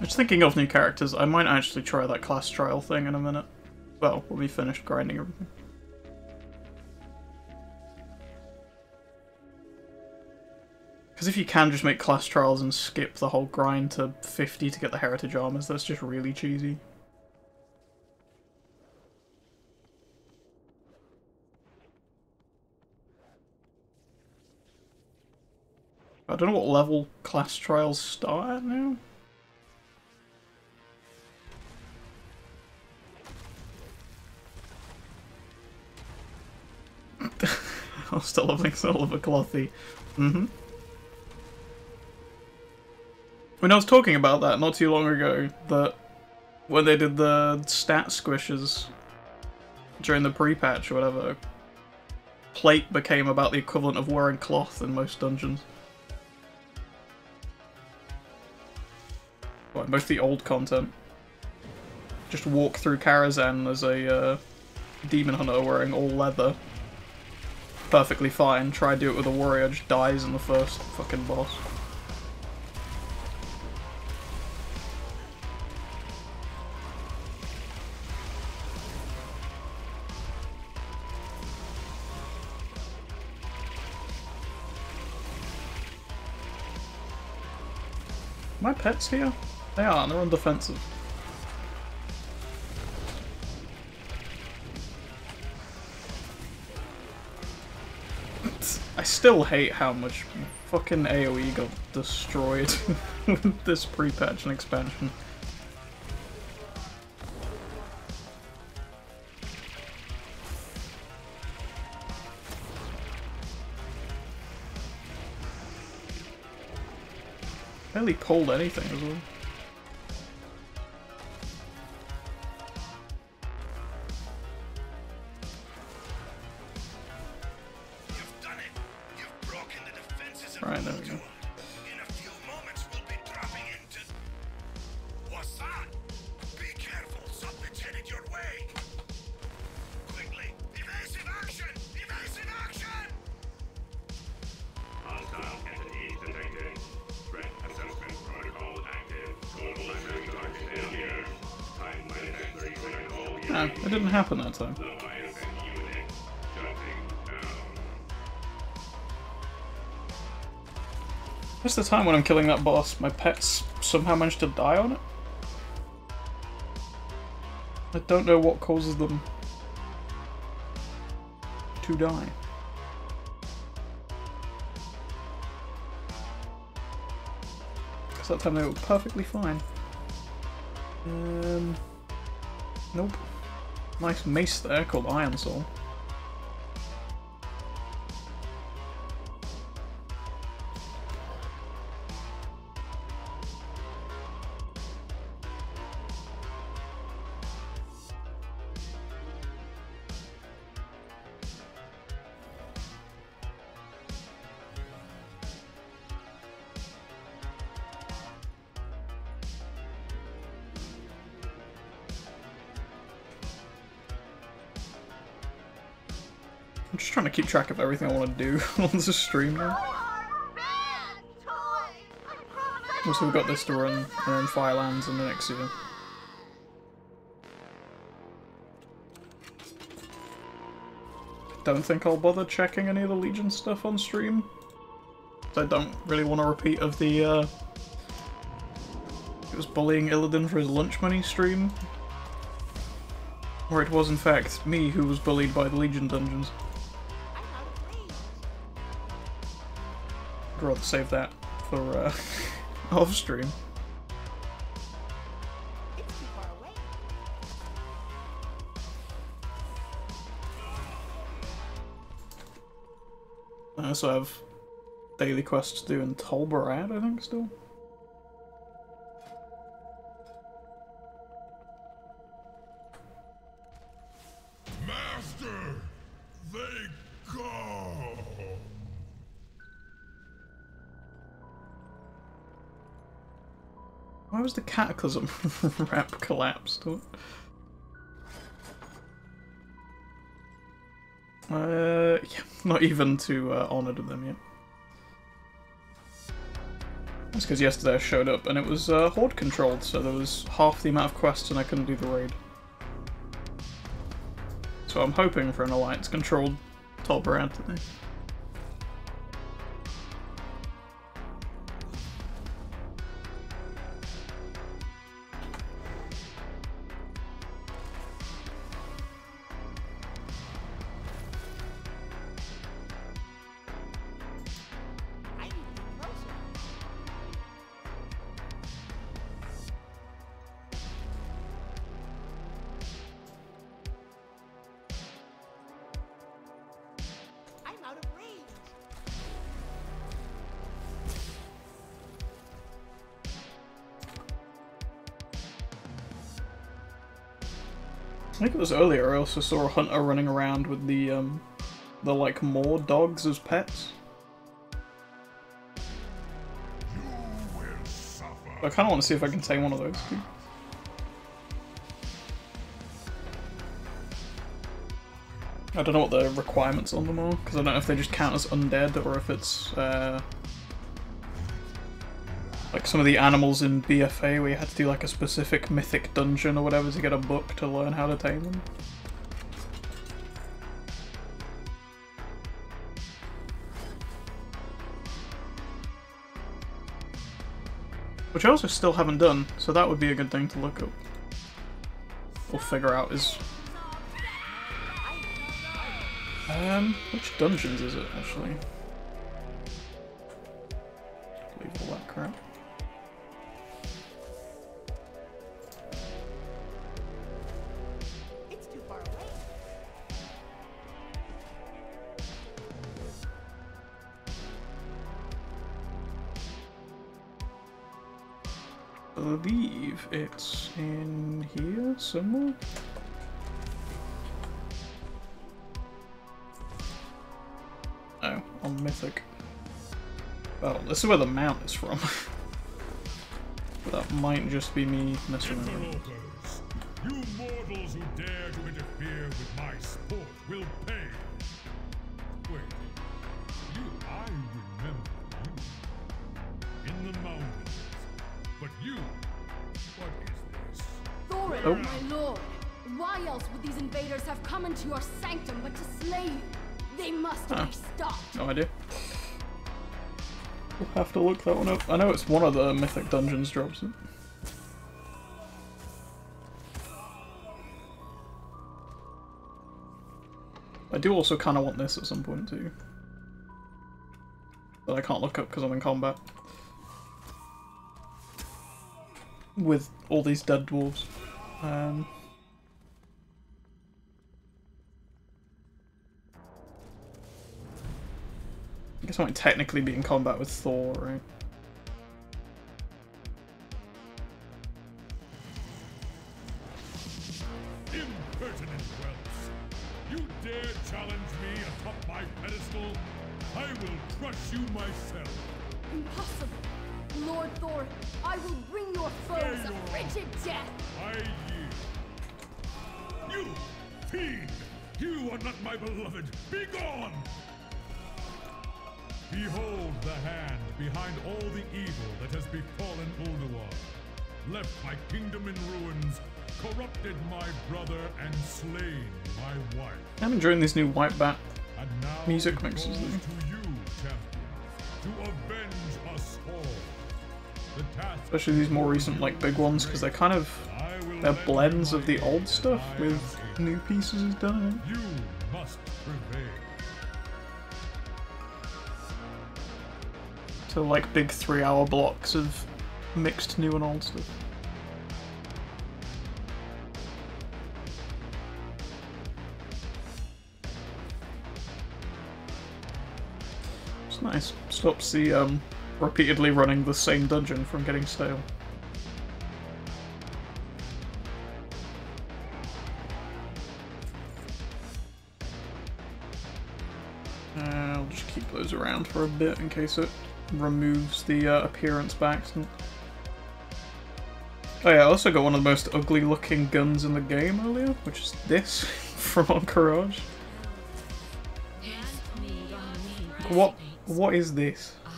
Just thinking of new characters, I might actually try that class trial thing in a minute. Well, we'll be finished grinding everything. Because if you can just make class trials and skip the whole grind to 50 to get the heritage armors, that's just really cheesy. I don't know what level class trials start at now. I'm still loving Soul of a Clothy. Mm-hmm. When I was talking about that not too long ago, that when they did the stat squishes during the pre-patch or whatever, plate became about the equivalent of wearing cloth in most dungeons. Well, most of the old content. Just walk through Karazhan as a demon hunter wearing all leather. Perfectly fine. Try to do it with a warrior, just dies in the first fucking boss. My pets here? They are, they're on defensive. I still hate how much fucking AoE got destroyed with this pre-patch and expansion. Barely pulled anything as well. Right, there we go. In a few moments, we'll be dropping into. What's that? Be careful, something's headed your way. Quickly, evasive action! Evasive action! Hostile entities detected. Threat assessment protocol active. Total memory card failure. Time limit 3 seconds. No, it didn't happen that time. Most of the time when I'm killing that boss, my pets somehow manage to die on it. I don't know what causes them to die. Because that time they were perfectly fine. Nope. Nice mace there called Iron Soul. I'm just trying to keep track of everything I want to do on the stream now. Also, we've got this to run, and then Firelands in the next year. don't think I'll bother checking any of the Legion stuff on stream. I don't really want a repeat of the, it was bullying Illidan for his lunch money stream. Where it was in fact me who was bullied by the Legion dungeons. I'd rather save that for, off stream. I also have daily quests to do in Tolbarad, I think, still. Master, they go. Why was the Cataclysm rap collapsed? Yeah, not even too honoured of them yet. That's because yesterday I showed up and it was Horde controlled, so there was half the amount of quests and I couldn't do the raid. So I'm hoping for an Alliance controlled Tolbarad today. I think it was earlier I also saw a hunter running around with the like more dogs as pets. I kinda wanna see if I can tame one of those too. I don't know what the requirements on them are, because I don't know if they just count as undead or if it's like some of the animals in BFA where you had to do like a specific mythic dungeon or whatever to get a book to learn how to tame them. Which I also still haven't done, so that would be a good thing to look up. Or figure out is... which dungeons is it, actually? Leave all that crap. I believe it's in here somewhere. Oh, on Mythic. Well, this is where the mount is from. But that might just be me messing around. You mortals who dare to interfere with my sport will pay. Wait, I remember you. In the mountains. But you, what is this? Thorin, Oh. my lord, why else would these invaders have come into your sanctum but to slay you? They must be stopped. No idea. We'll have to look that one up. I know it's one of the Mythic Dungeons drops it. I do also kind of want this at some point too. But I can't look up because I'm in combat. With all these dead dwarves. I guess I might technically be in combat with Thor, right? Impertinent whelps! You dare challenge me atop my pedestal? I will crush you myself. Impossible. Lord Thor, I will bring your foes a frigid death. I yield. You, fiend! You are not my beloved! Be gone! Behold the hand behind all the evil that has befallen Ulduar. Left my kingdom in ruins, corrupted my brother, and slain my wife. I'm enjoying these new white bat And now music it mixes falls them. to you, champions, to avenge us all. The task Especially these more recent, like, big ones, because they're kind of... they're blends of the old stuff with new pieces he's done. you must prevail. So, like, big 3-hour blocks of mixed new and old stuff. It's nice. Stops the, repeatedly running the same dungeon from getting stale. I'll just keep those around for a bit in case it removes the appearance by accident. Oh yeah, I also got one of the most ugly looking guns in the game earlier, which is this from Encourage. What is this? I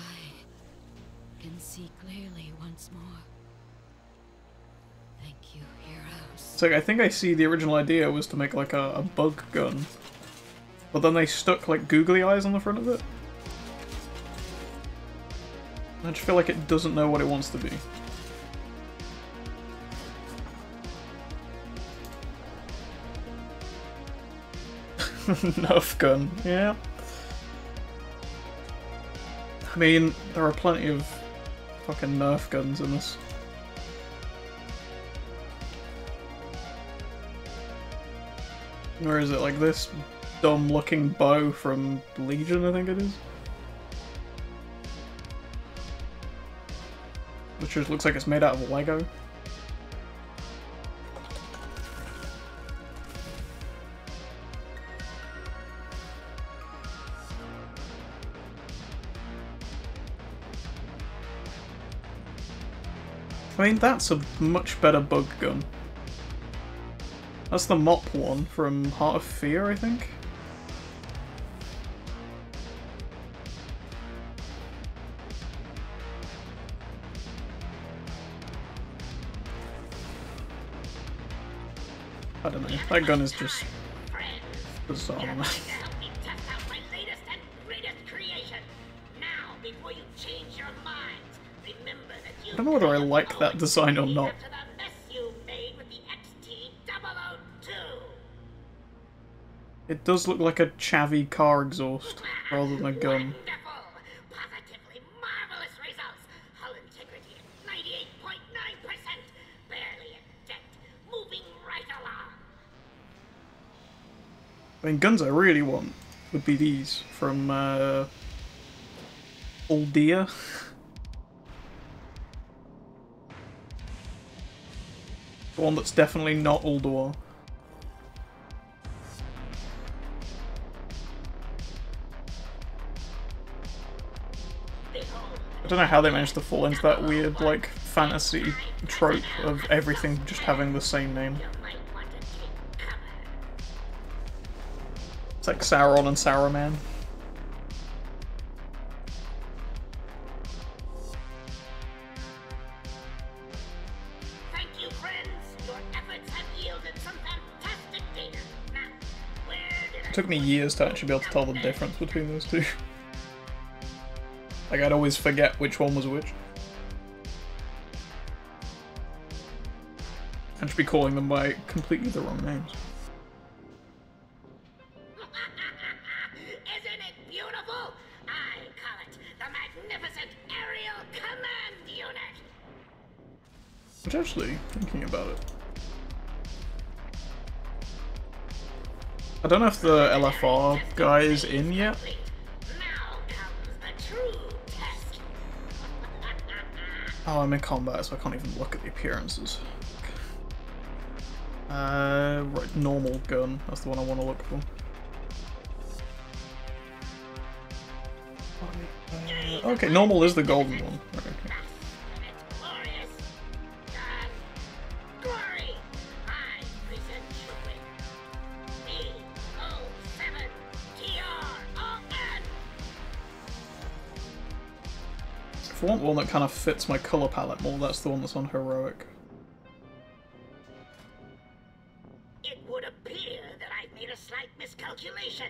can see clearly once more. Thank you, heroes. So I think I see the original idea was to make like a bug gun, but then they stuck like googly eyes on the front of it. I just feel like it doesn't know what it wants to be. Nerf gun, yeah. I mean, there are plenty of fucking Nerf guns in this. Or is it like this dumb looking bow from Legion, I think it is? Which just looks like it's made out of Lego. I mean, that's a much better bug gun. That's the mop one from Heart of Fear, I think? I don't know, that gun is just bizarre. I don't know whether I like that design or not. It does look like a chavvy car exhaust rather than a gun. I mean, guns I really want would be these from Uldia. The one that's definitely not Ulduar. I don't know how they managed to fall into that weird, like, fantasy trope of everything just having the same name. It's like Sauron and Saruman. Thank you, friends. Your efforts have yielded some fantastic data. Now, where did It took me years to actually be able to tell the difference between those two. Like, I'd always forget which one was which. I'd just be calling them by completely the wrong names. Isn't it beautiful? I call it the magnificent aerial command unit. Which actually, thinking about it, I don't know if the LFR guy is in yet. Now comes the true test. Oh, I'm in combat, so I can't even look at the appearances. Right, normal gun. That's the one I want to look for. Okay, normal is the golden one. Okay. Glorious. Glory. I present you with E07TRON. If I want one that kind of fits my colour palette more, that's the one that's on heroic. It would appear that I've made a slight miscalculation.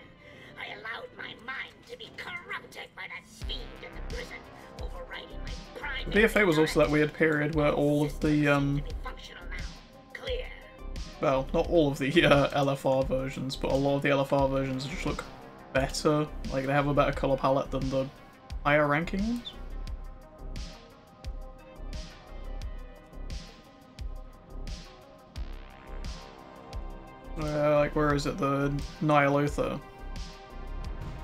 I I allowed my mind to be corrupted by that fiend in the prison, overriding my prime. The BFA was also that weird period where all of the well, not all of the LFR versions, but a lot of the LFR versions just look better. Like, they have a better color palette than the higher ranking ones. Like, where is it? The Nyalotha.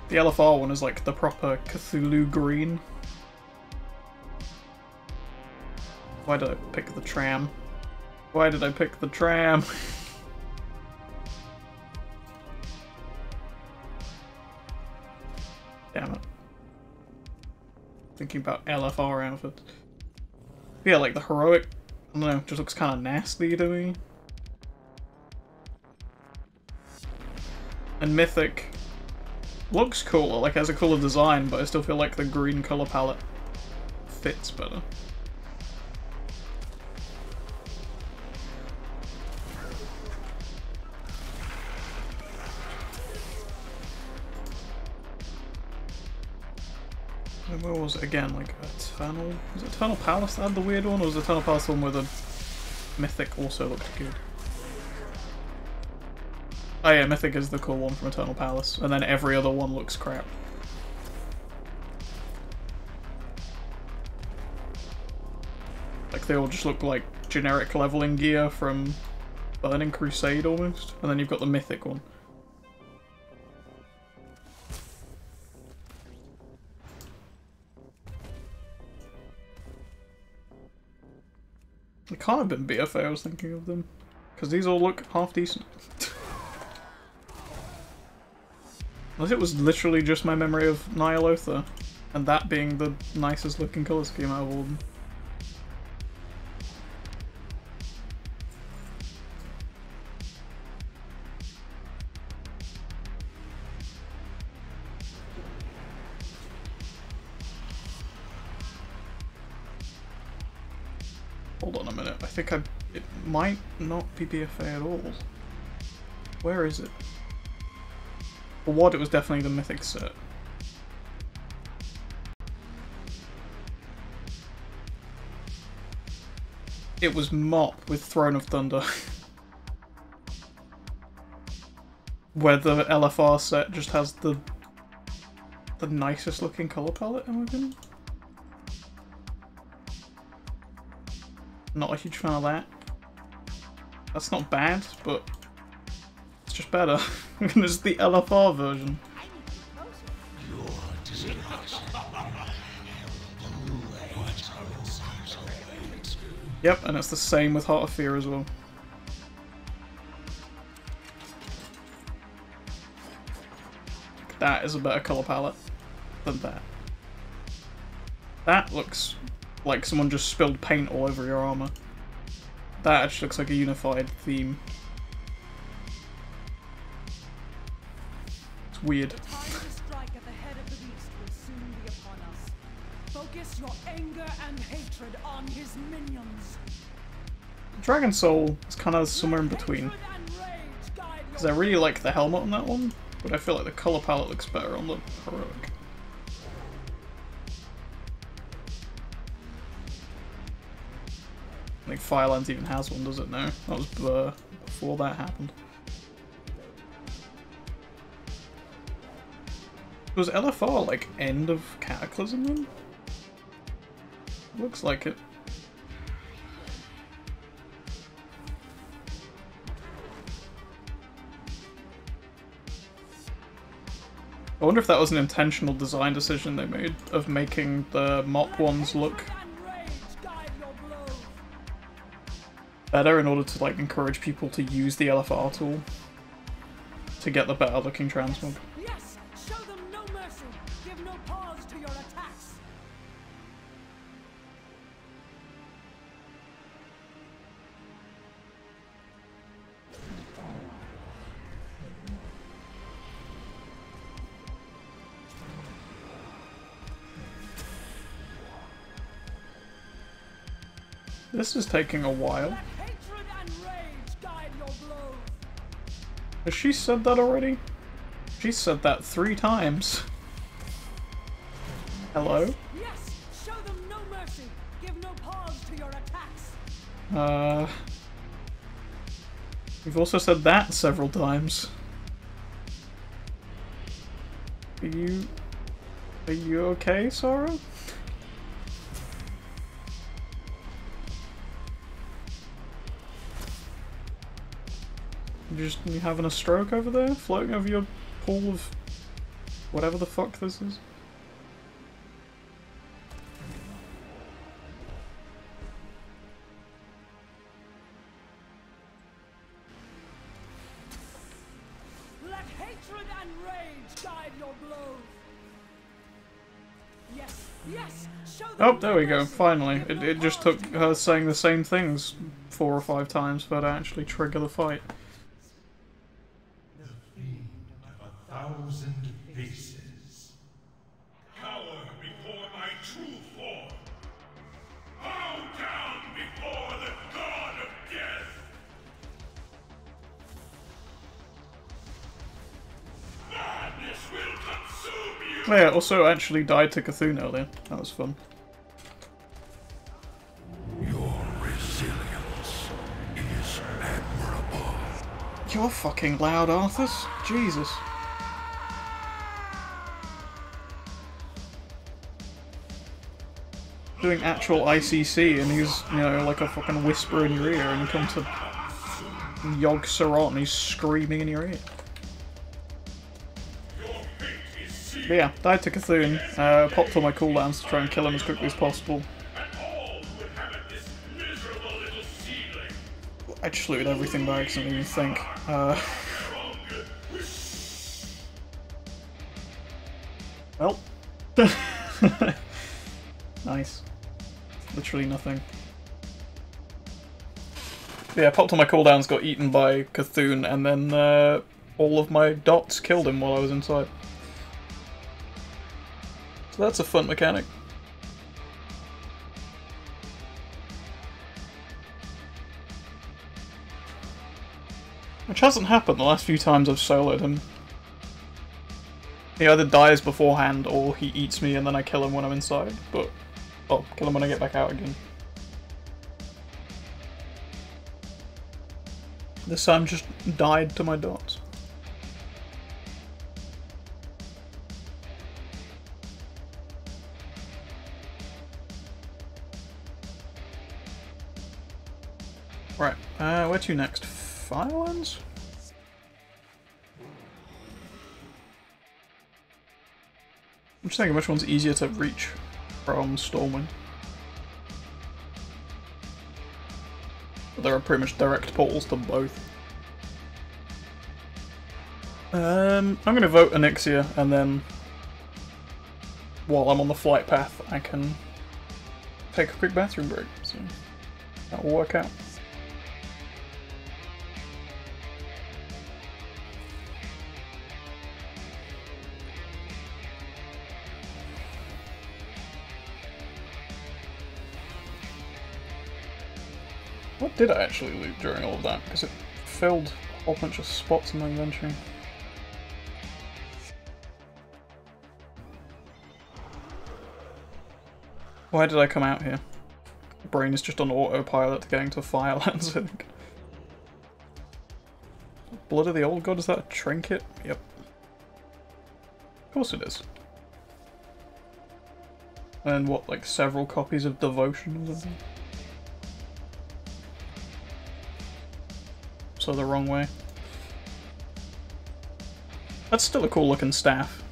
The LFR one is like the proper Cthulhu green. Why did I pick the tram? Why did I pick the tram? Damn it. Thinking about LFR outfits. Yeah, like the heroic, I don't know, just looks kind of nasty to me. And Mythic looks cooler, like has a cooler design, but I still feel like the green color palette fits better. And where was it again? Like Eternal? Was it Eternal Palace that had the weird one, or was Eternal Palace the one where the Mythic also looked good? Oh yeah, Mythic is the cool one from Eternal Palace, and then every other one looks crap. Like, they all just look like generic leveling gear from Burning Crusade almost, and then you've got the Mythic one. It can't have been BFA I was thinking of them, because these all look half decent. Unless it was literally just my memory of Nyalotha, and that being the nicest looking colour scheme out of all of them. Hold on a minute, I think it might not be BFA at all. Where is it? For what, it was definitely the Mythic set. It was Mop with Throne of Thunder. Where the LFR set just has the nicest looking colour palette, in my opinion. Not a huge fan of that. That's not bad, but it's just better. It's the LFR version. Yep, and it's the same with Heart of Fear as well. That is a better colour palette than that. That looks like someone just spilled paint all over your armour. That actually looks like a unified theme. It's weird. The time to strike at the head of the beast will soon be upon us. Focus your anger and hatred on his minions. Dragon Soul is kind of somewhere in between. Because I really like the helmet on that one, but I feel like the colour palette looks better on the heroic. I think Firelands even has one, does it now? That was before that happened. Was LFR like end of Cataclysm then? Looks like it. I wonder if that was an intentional design decision they made of making the Mop ones look better in order to like encourage people to use the LFR tool to get the better looking transmog. Yes, show them no mercy. Give no pause to your attacks. This is taking a while. Has she said that already? She said that 3 times. Hello? Yes, show them no mercy. Give no pause to your attacks. We've also said that several times. Are you okay, Sora? You having a stroke over there? Floating over your pool of whatever the fuck this is? Let hatred and rage guide your blows. Yes, yes, show them Oh, there we go, finally. It just took her saying the same things 4 or 5 times for her to actually trigger the fight. 1,000 faces. Cower before my true form. Bow down before the god of death. Madness will consume you. Yeah, also actually died to Cthulhu earlier. That was fun. Your resilience is admirable. You're fucking loud, Arthas. Jesus. Doing actual ICC and he's, you know, like a fucking whisper in your ear, and you come to Yogg Saron and he's screaming in your ear. But yeah, died to Cthulhu, popped all my cooldowns to try and kill him as quickly as possible. I just looted everything by accident, you think. Well. Nice. Literally nothing. Yeah, popped on my cooldowns, got eaten by Cthulhu, and then all of my dots killed him while I was inside. So that's a fun mechanic. Which hasn't happened the last few times I've soloed him. He either dies beforehand or he eats me and then I kill him when I'm inside, but I'll kill him when I get back out again. This time just died to my dots. Right, where to next? Shadowlands? I'm just thinking which one's easier to reach from Stormwind. But there are pretty much direct portals to both. I'm gonna vote Onyxia, and then while I'm on the flight path I can take a quick bathroom break, so that will work out. What did I actually loot during all of that? Because it filled a whole bunch of spots in my inventory. Why did I come out here? My brain is just on autopilot going to Firelands, I think. Blood of the Old God, is that a trinket? Yep. Of course it is. And what, like several copies of Devotion or something? So the wrong way. That's still a cool looking staff.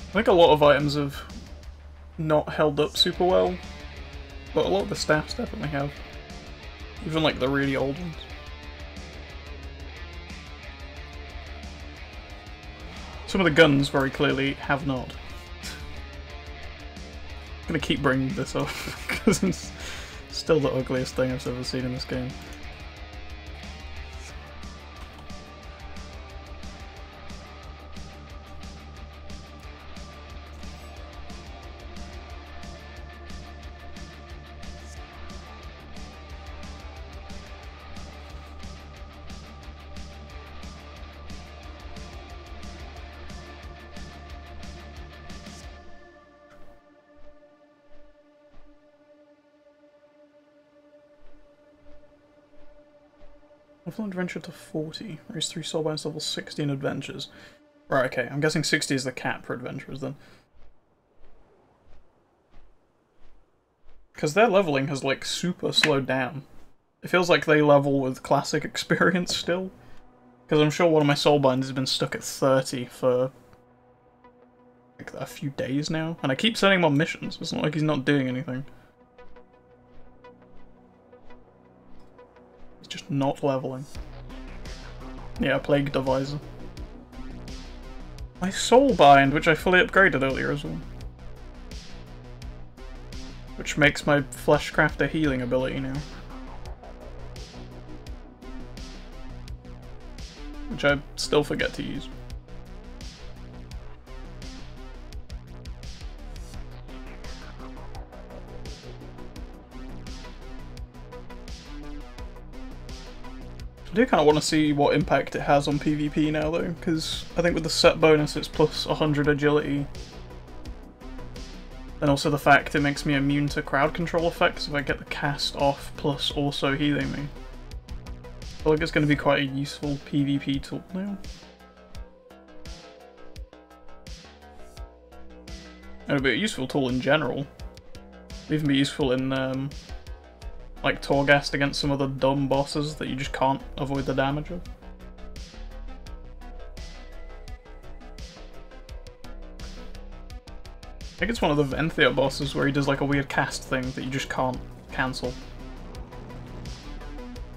I think a lot of items have not held up super well, but a lot of the staffs definitely have. Even like the really old ones. Some of the guns very clearly have not. I'm gonna keep bringing this up because it's still the ugliest thing I've ever seen in this game. Level adventure to 40. Raise 3 soulbinds level 16 adventures. Right, okay. I'm guessing 60 is the cap for adventurers then. Because their leveling has, like, super slowed down. It feels like they level with classic experience still. Because I'm sure one of my soulbinds has been stuck at 30 for like a few days now. And I keep sending him on missions. It's not like he's not doing anything. He's just not leveling. Yeah, Plague Deviser. My soulbind, which I fully upgraded earlier as well. Which makes my Fleshcraft a healing ability now. Which I still forget to use. I do kind of want to see what impact it has on PvP now though, because I think with the set bonus it's plus 100 agility. And also the fact it makes me immune to crowd control effects if I get the cast off plus also healing me. I feel like it's going to be quite a useful PvP tool now. It'll be a useful tool in general. It'll even be useful in like Torghast against some of the dumb bosses that you just can't avoid the damage of. I think it's one of the Venthia bosses where he does like a weird cast thing that you just can't cancel.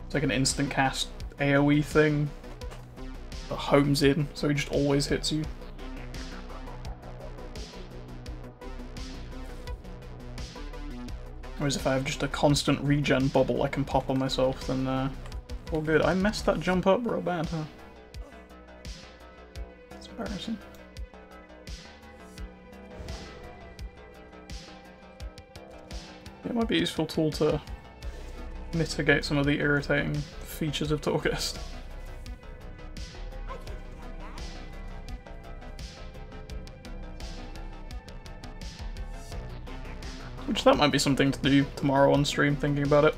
It's like an instant cast AoE thing that homes in, so he just always hits you. Whereas if I have just a constant regen bubble I can pop on myself, then all good. I messed that jump up real bad, huh? It's embarrassing. It might be a useful tool to mitigate some of the irritating features of Torghast. Which that might be something to do tomorrow on stream, thinking about it.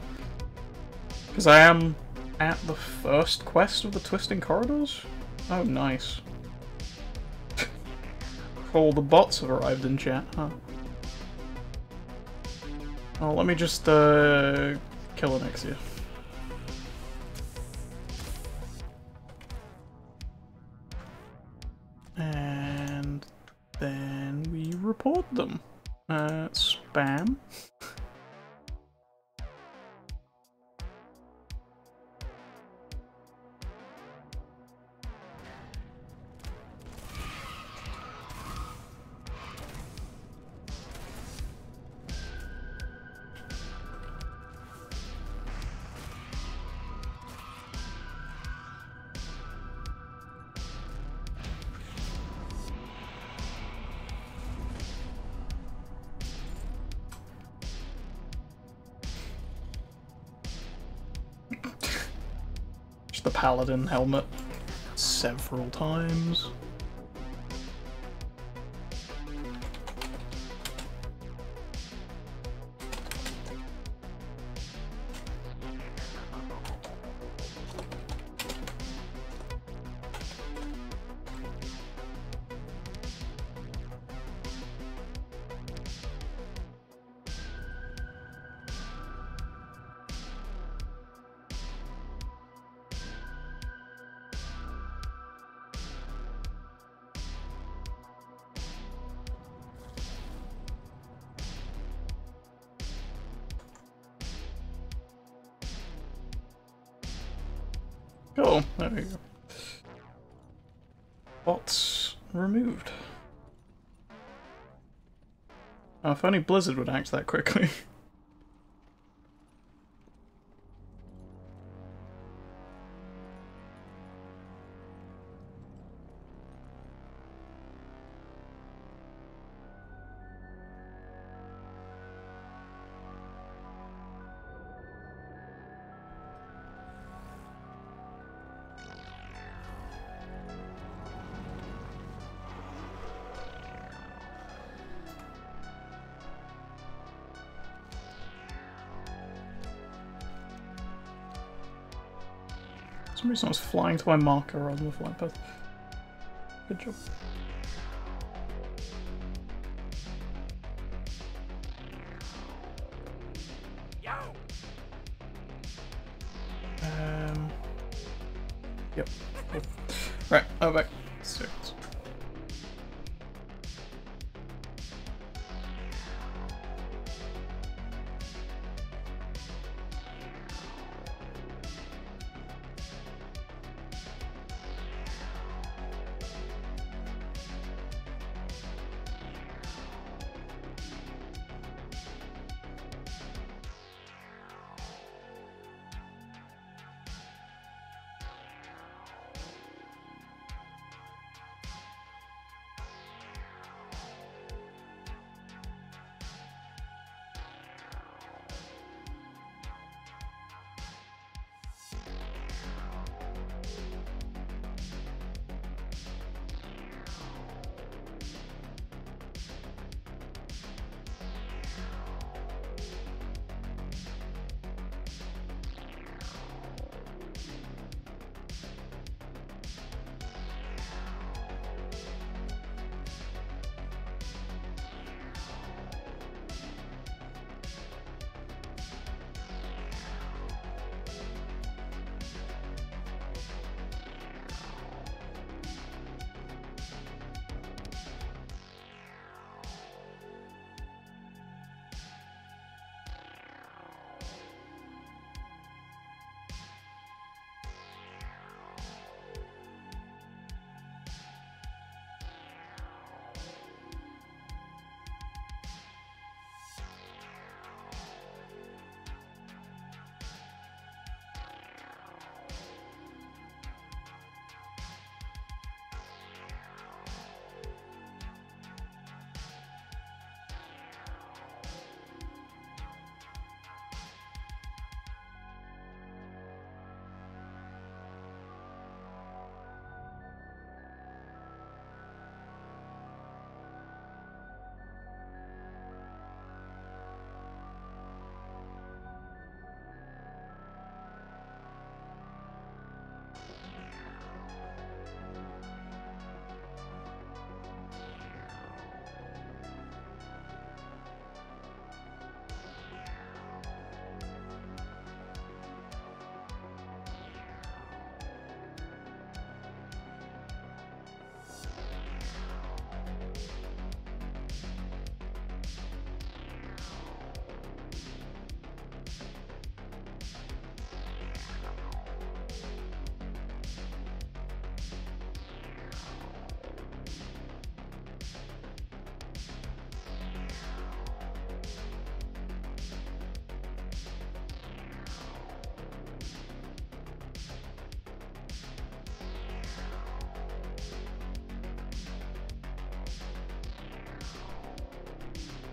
Because I am at the first quest of the Twisting Corridors? Oh, nice. All the bots have arrived in chat, huh? Oh, let me just, kill Anixia. And then we report them. Spam. The Paladin helmet several times. Oh, there we go. Bots removed. Oh, if only Blizzard would act that quickly. For some reason I was flying to my marker rather than the flight path. Good job. Yep. Cool. Right, I'm back. So.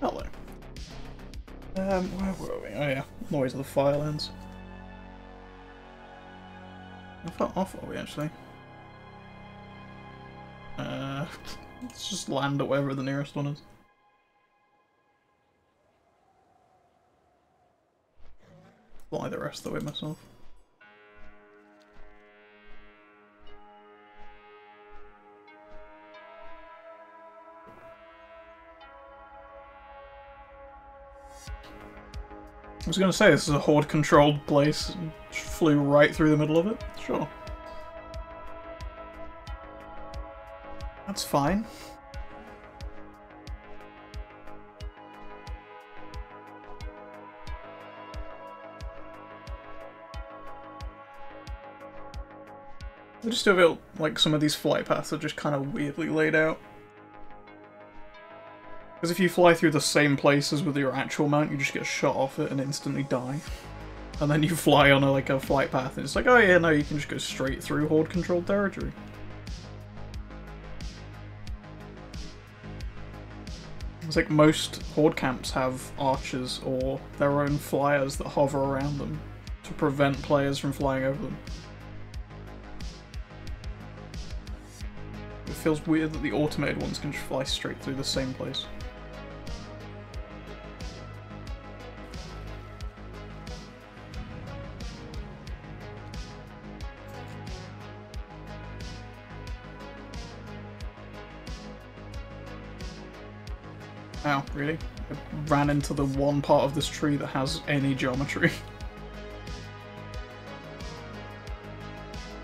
Hello. Where were we? Oh yeah, on the way to the Firelands. How far off are we actually? Let's just land at wherever the nearest one is. Fly the rest of the way myself. I was going to say, this is a horde-controlled place. Just flew right through the middle of it. Sure. That's fine. I just do feel like some of these flight paths are just kind of weirdly laid out. Because if you fly through the same places with your actual mount, you just get shot off it and instantly die. And then you fly on a flight path and it's like, oh yeah, no, you can just go straight through horde-controlled territory. It's like most horde camps have archers or their own flyers that hover around them to prevent players from flying over them. It feels weird that the automated ones can just fly straight through the same place. Ow, really? I ran into the one part of this tree that has any geometry.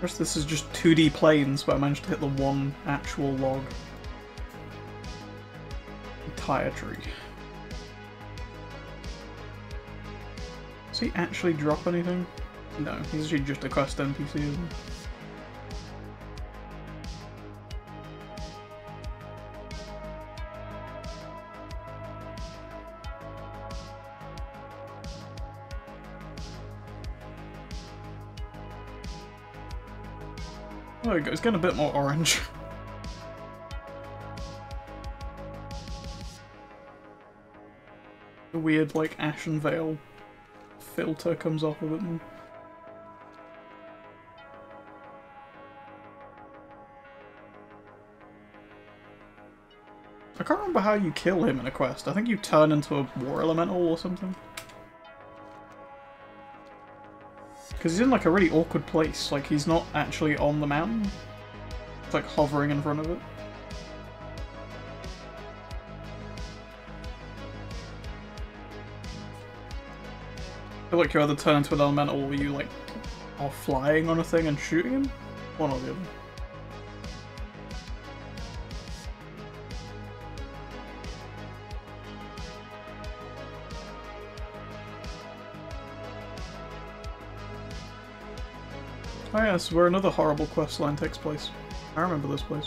First, this is just 2D planes, but I managed to hit the one actual log. Entire tree. Does he actually drop anything? No, he's actually just a quest NPC, isn't he? There we go, it's getting a bit more orange. The weird, like, Ashen Veil filter comes off of it more. I can't remember how you kill him in a quest. I think you turn into a war elemental or something. Because he's in like a really awkward place, like he's not actually on the mountain. It's like hovering in front of it. I feel like you either turn into an elemental or you like are flying on a thing and shooting him. One or the other. Oh yes, where another horrible questline takes place. I remember this place.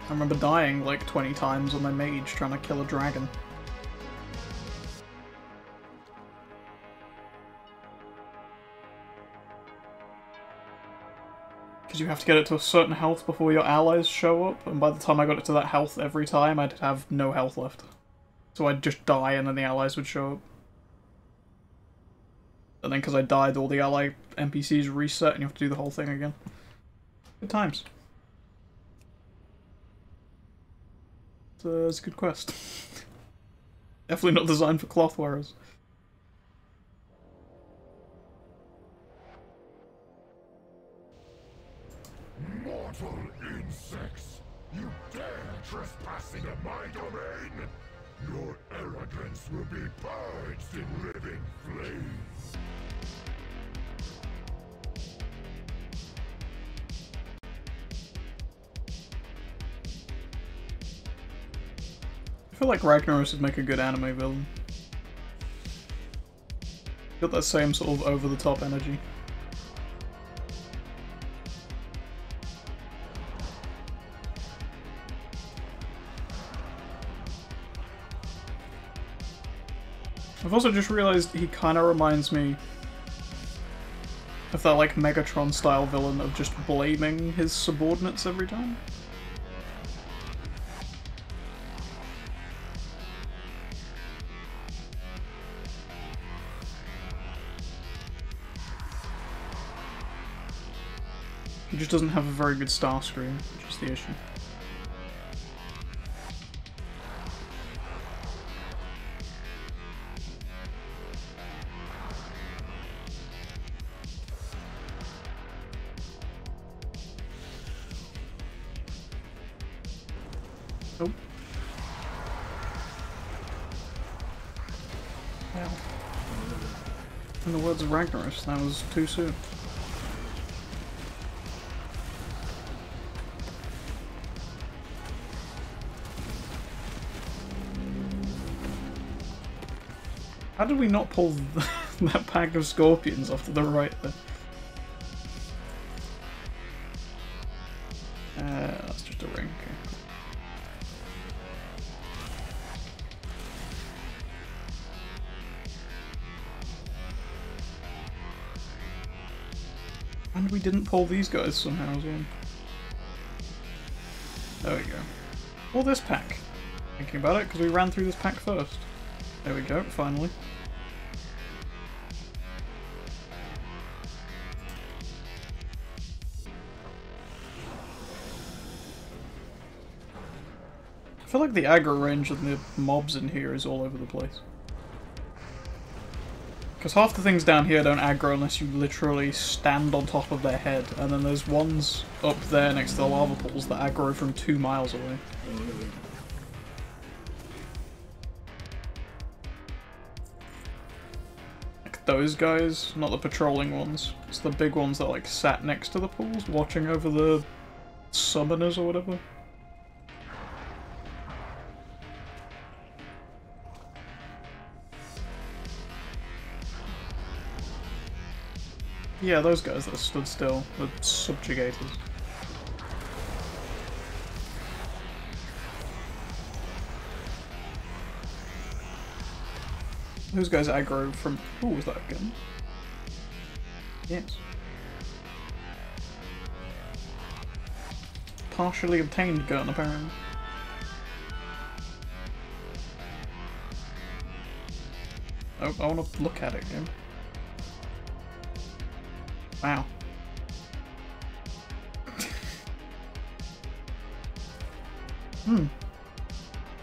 I remember dying like 20 times on my mage trying to kill a dragon. Because you have to get it to a certain health before your allies show up, and by the time I got it to that health every time, I'd have no health left. So I'd just die and then the allies would show up. And then because I died, all the ally NPCs reset and you have to do the whole thing again. Good times. It's a good quest. Definitely not designed for cloth wearers. Mortal insects! You dare trespassing in my domain! Your arrogance will be purged in living flames! I feel like Ragnaros would make a good anime villain. Got that same sort of over-the-top energy. I've also just realized he kind of reminds me of that like Megatron style villain of just blaming his subordinates every time. He just doesn't have a very good star screen, which is the issue. Oh. Yeah. In the words of Ragnaros, that was too soon. How did we not pull that pack of scorpions off to the right there? That's just a ring. Okay. And we didn't pull these guys somehow as well. There we go. Pull this pack. Thinking about it, because we ran through this pack first. There we go, finally. I feel like the aggro range of the mobs in here is all over the place. Because half the things down here don't aggro unless you literally stand on top of their head, and then there's ones up there next to the lava pools that aggro from 2 miles away. those guys, not the patrolling ones. It's the big ones that like sat next to the pools, watching over the summoners or whatever. Yeah, those guys that stood still, the subjugators. Those guys aggro from... Ooh, was that a gun? Yes. Partially obtained gun, apparently. Oh, I want to look at it again. Wow.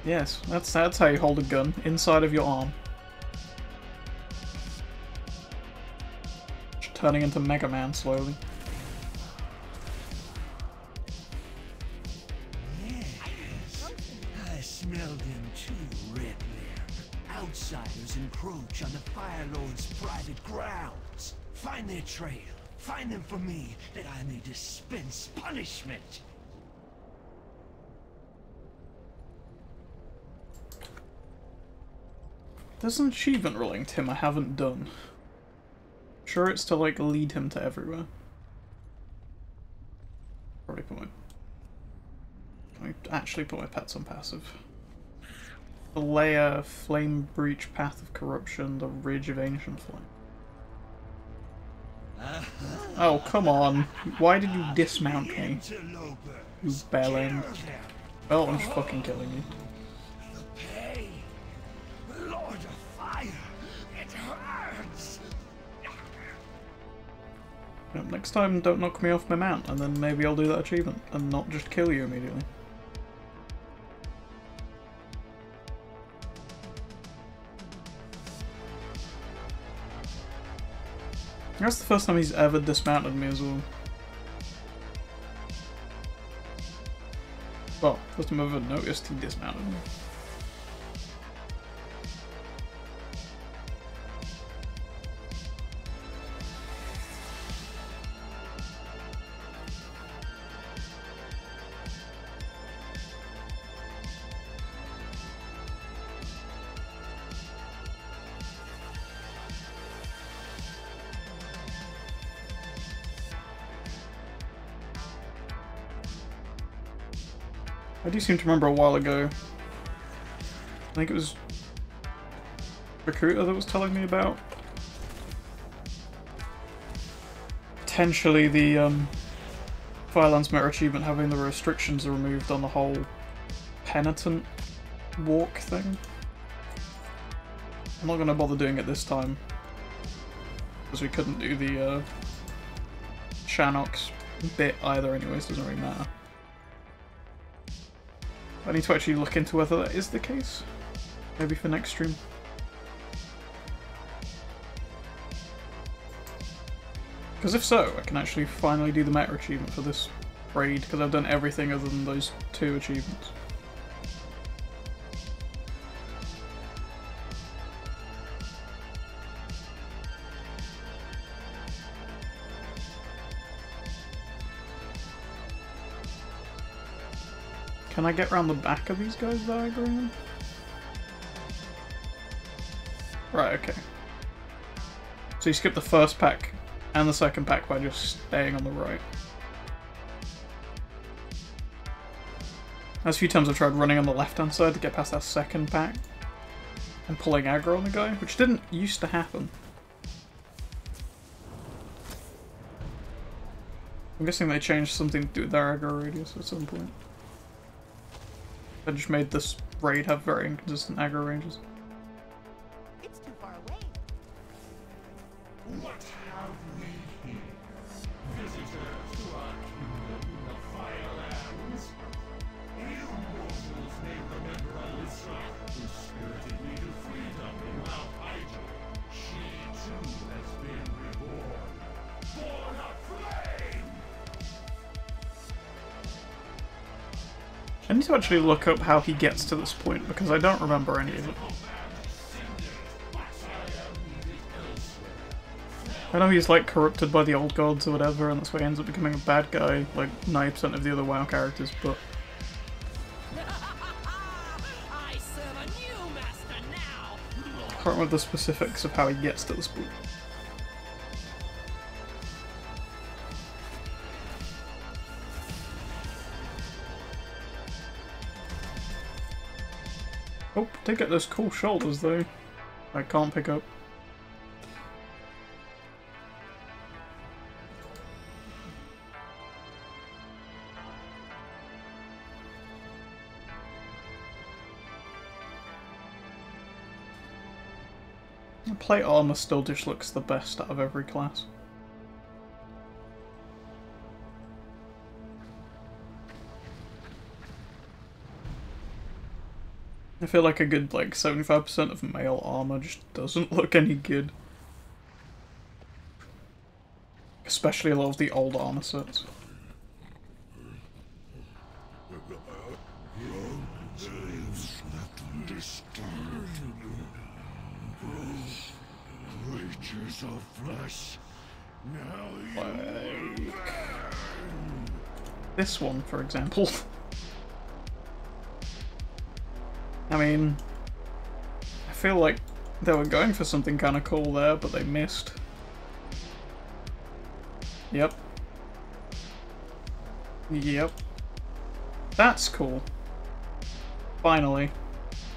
Yes, that's how you hold a gun, inside of your arm. Just turning into Mega Man slowly. Yes, I smelled them too, Red Lair. Outsiders encroach on the Fire Lord's private grounds. Find their trail. Find them for me, that I may dispense punishment. There's an achievement rolling Tim I haven't done. Sure, it's to like lead him to everywhere. Probably put my... I actually put my pets on passive. The Lair, Flame Breach, Path of Corruption, the Ridge of Ancient Flame. Oh, come on. Why did you dismount me? You bellend. Well, I'm just fucking killing you. Lord of Fire, it hurts. Yep, next time, don't knock me off my mount, and then maybe I'll do that achievement, and not just kill you immediately. That's the first time he's ever dismounted me as well. Well, first time I've ever noticed he dismounted me. I do seem to remember a while ago, I think it was Recruiter that was telling me about potentially the Firelands Meta achievement having the restrictions removed on the whole penitent walk thing. I'm not going to bother doing it this time, because we couldn't do the Shanox bit either anyways, doesn't really matter. I need to actually look into whether that is the case. Maybe for next stream. Because if so, I can actually finally do the meta achievement for this raid, because I've done everything other than those 2 achievements. Can I get around the back of these guys that I agree on? Right, okay. So you skip the first pack and the second pack by just staying on the right. There's a few times I've tried running on the left-hand side to get past that second pack and pulling aggro on the guy, which didn't used to happen. I'm guessing they changed something to do with their aggro radius at some point. I just made this raid have very inconsistent aggro ranges. It's too far away. What have we here? Visitors to our kingdom, the Firelands? You mortals may remember Alyssa, who spirited me to freedom in Mount Hydra. She too has been reborn. Born of flame! I need to actually look up how he gets to this point, because I don't remember any of it. I know he's like corrupted by the old gods or whatever, and that's why he ends up becoming a bad guy, like 90% of the other WoW characters, but... I serve a new master now. I can't remember the specifics of how he gets to this point. Oh, did get those cool shoulders though. I can't pick up. The plate armor still just looks the best out of every class. I feel like a good, like, 75% of male armor just doesn't look any good. Especially a lot of the old armor sets. Creatures of flesh. Like this one, for example. I mean, I feel like they were going for something kind of cool there, but they missed. Yep. Yep. That's cool. Finally.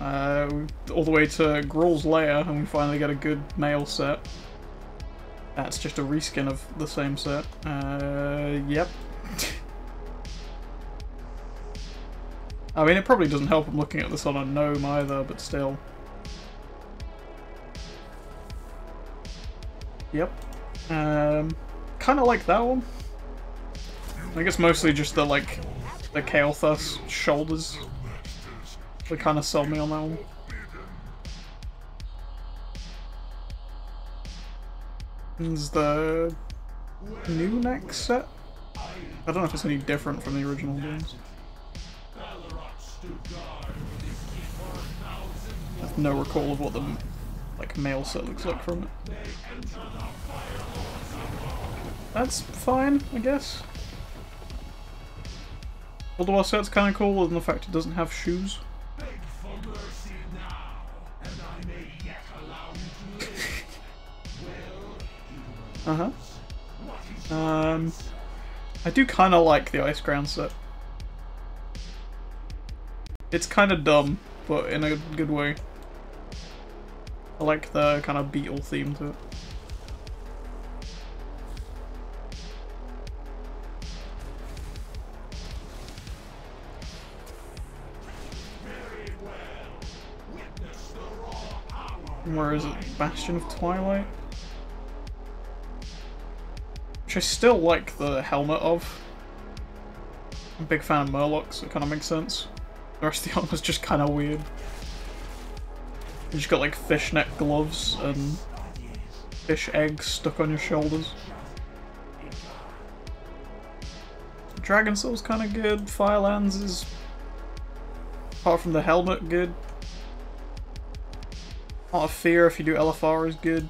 All the way to Gruul's Lair, and we finally get a good male set. That's just a reskin of the same set. Yep. I mean, it probably doesn't help I'm looking at this on a gnome either, but still. Yep. Kind of like that one. I guess mostly just the, like, the Kael'thas shoulders. They kind of sold me on that one. There's the new next set. I don't know if it's any different from the original games. I have no recall of what the like male set looks like from it. That's fine, I guess. Although our set's kind of cooler than the fact it doesn't have shoes. I do kind of like the Ice Crown set. It's kind of dumb, but in a good way. I like the kind of beetle theme to it. Where is it? Bastion of Twilight? Which I still like the helmet of. I'm a big fan of Murlocs, so it kind of makes sense. The rest of the armor's just kind of weird. You just got like fishnet gloves and fish eggs stuck on your shoulders. Dragon Soul's kind of good. Firelands is, apart from the helmet, good. Heart of Fear, if you do LFR, is good.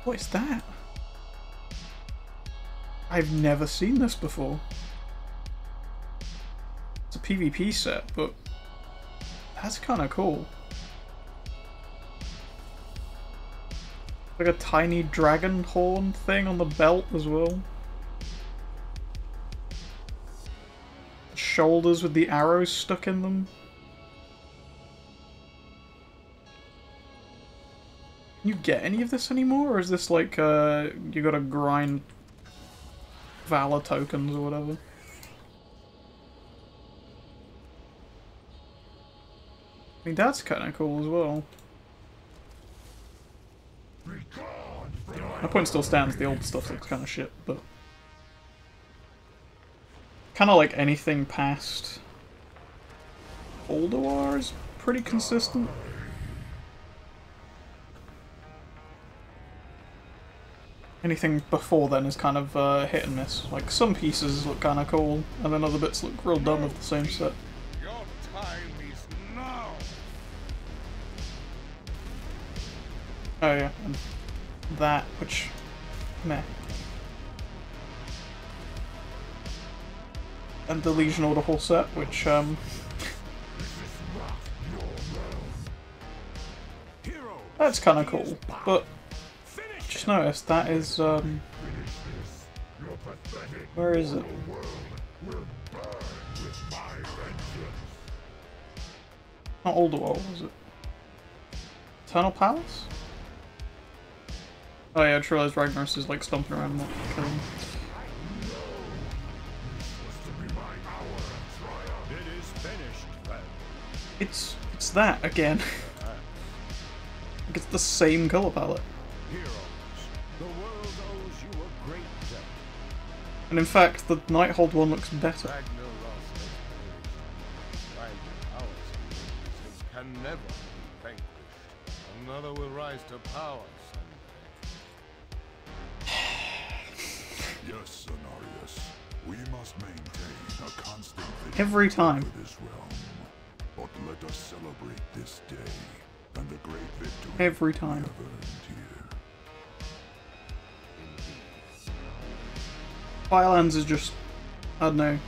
What is that? I've never seen this before. It's a PvP set, but that's kind of cool. Like a tiny dragon horn thing on the belt as well. Shoulders with the arrows stuck in them. Can you get any of this anymore, or is this like, you gotta grind Valor tokens or whatever? I mean, that's kinda cool as well. My point still stands, the old stuff looks kinda shit, but... kinda like anything past... Ulduar is pretty consistent. Anything before then is kind of hit and miss. Like, some pieces look kind of cool, and then other bits look real dumb of the same set. Your time is now. Oh yeah, and that, which meh. And the Legion Order whole set, which that's kind of cool, but just noticed that is where is it? Not Alderwall, is it? Eternal Palace? Oh yeah, I just realized Ragnaros is like stomping around and not killing him. It's that again. It's the same colour palette. And in fact, the Nighthold one looks better. Can never be vanquished. Another will rise to power someday. Yes, Cenarius. We must maintain a constant Every time. for this realm. But let us celebrate this day and the great victory Every time. we have earned here. Shadowlands is just, I don't know,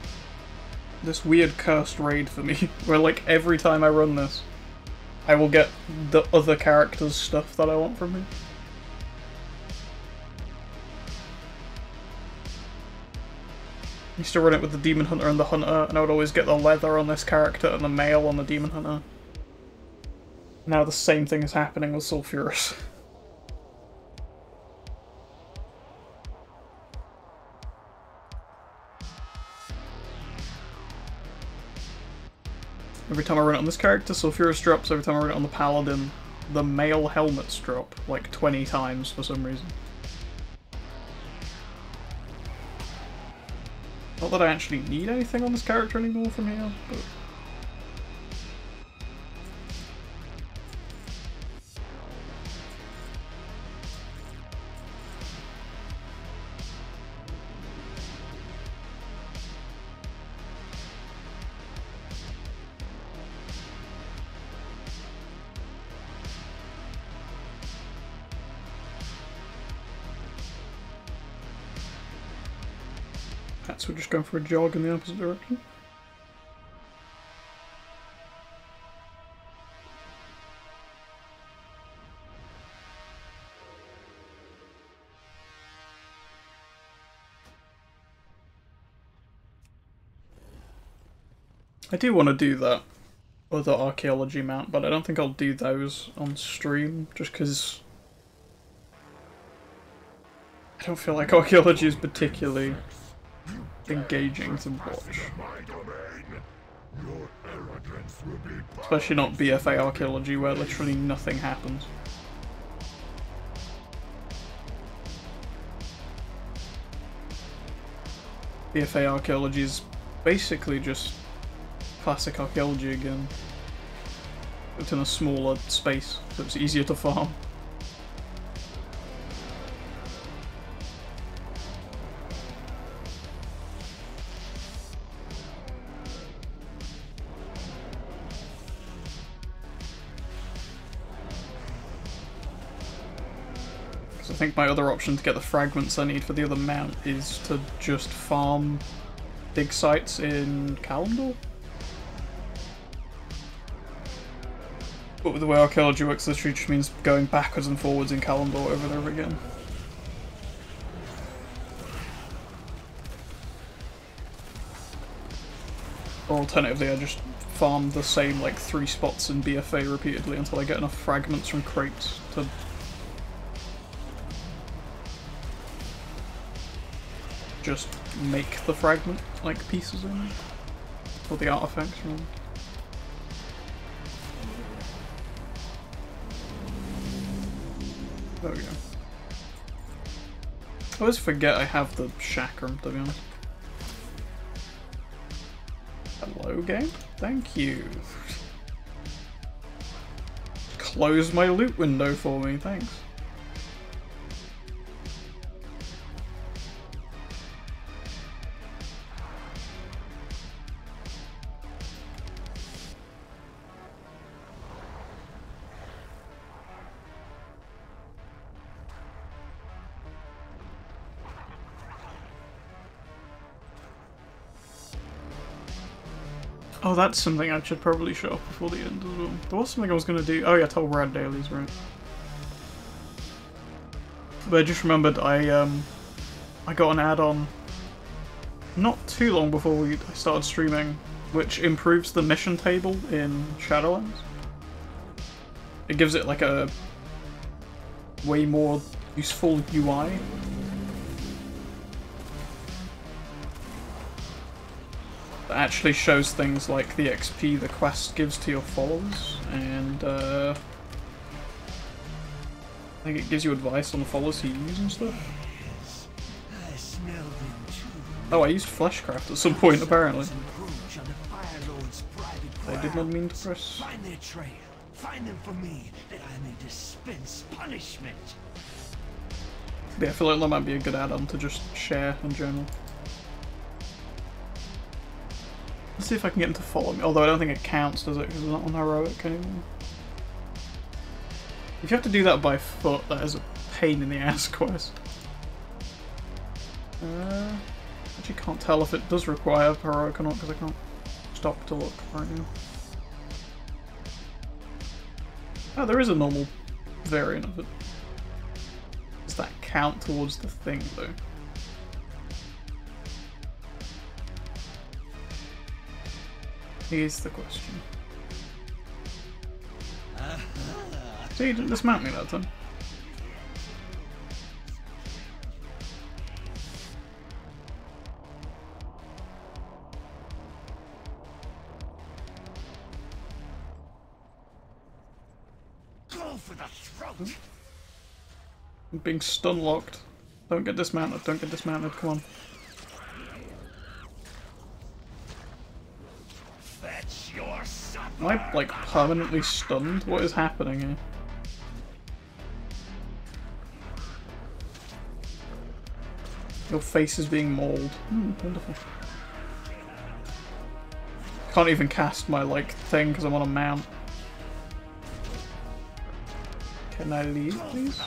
this weird cursed raid for me, where like every time I run this, I will get the other characters' stuff that I want from him. I used to run it with the Demon Hunter and the Hunter, and I would always get the leather on this character and the mail on the Demon Hunter. Now the same thing is happening with Sulfuras. Every time I run it on this character, Sulfuras drops. Every time I run it on the Paladin, the male helmets drop like 20 times for some reason. Not that I actually need anything on this character anymore from here, but... So we're just going for a jog in the opposite direction. I do want to do that other archaeology mount, but I don't think I'll do those on stream, just because I don't feel like archaeology is particularly engaging to watch. Especially not BFA archaeology where literally nothing happens. BFA archaeology is basically just classic archaeology again, but in a smaller space, so it's easier to farm. I think my other option to get the fragments I need for the other mount is to just farm dig sites in Kalimdor. But with the way archaeology works, literally just means going backwards and forwards in Kalimdor over and over again. Or alternatively, I just farm the same like 3 spots in BFA repeatedly until I get enough fragments from crates to just make the fragment, like, pieces in. Or the artifacts, really. There we go. I always forget I have the chakram, to be honest. Hello, game? Thank you. Close my loot window for me, thanks. Oh, that's something I should probably show off before the end as well. There was something I was going to do. Oh yeah, tell Brad dailies, right. But I just remembered I got an add-on not too long before I started streaming, which improves the mission table in Shadowlands. It gives it like a way more useful UI. That actually shows things like the XP the quest gives to your followers, and I think it gives you advice on the followers to use and stuff. Oh, I used Fleshcraft at some point apparently. I did not mean to press. Find their trail. Find them for me, that I may dispense punishment. But yeah, I feel like that might be a good add-on to just share in general. Let's see if I can get him to follow me. Although I don't think it counts, does it? Because it's not on heroic anymore. If you have to do that by foot, that is a pain in the ass quest. Actually can't tell if it does require heroic or not because I can't stop to look right now. Oh, there is a normal variant of it. Does that count towards the thing though? Here's the question. So you didn't dismount me that time. Go for the throat. I'm being stun locked. Don't get dismounted, don't get dismounted, come on. Am I, like, permanently stunned? What is happening here? Your face is being mauled. Wonderful. Can't even cast my, like, thing because I'm on a mount. Can I leave, please?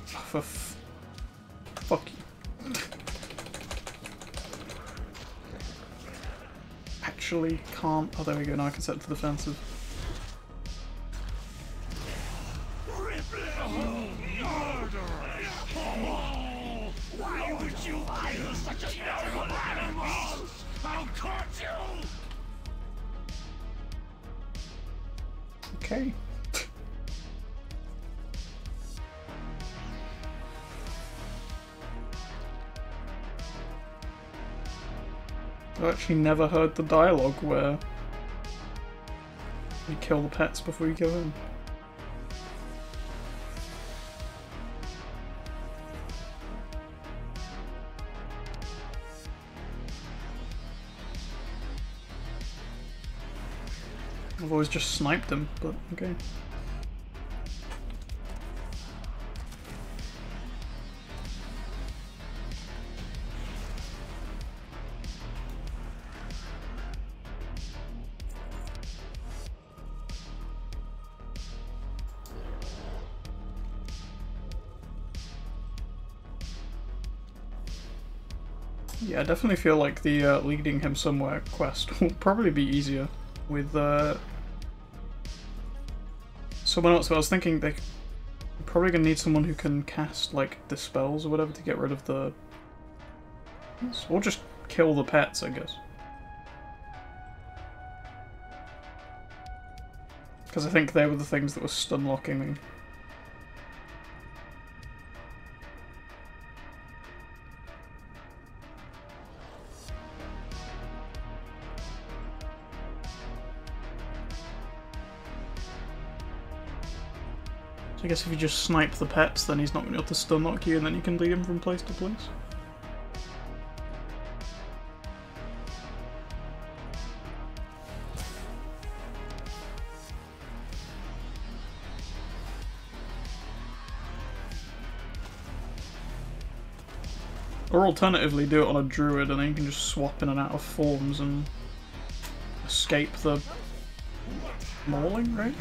For fuck you. Actually can't. Oh, there we go. Now I can set it to defensive. Why would you hire such a terrible animal? I'll cut you! Okay. I've actually never heard the dialogue where you kill the pets before you go in. I've always just sniped them, but okay. Yeah, I definitely feel like the leading him somewhere quest will probably be easier with someone else. But I was thinking they're probably gonna need someone who can cast like dispels or whatever to get rid of the. Or just kill the pets, I guess. Because I think they were the things that were stun locking me. So I guess if you just snipe the pets, then he's not going to be able to stun lock you, and then you can lead him from place to place. Or alternatively, do it on a druid, and then you can just swap in and out of forms and escape the mauling, right?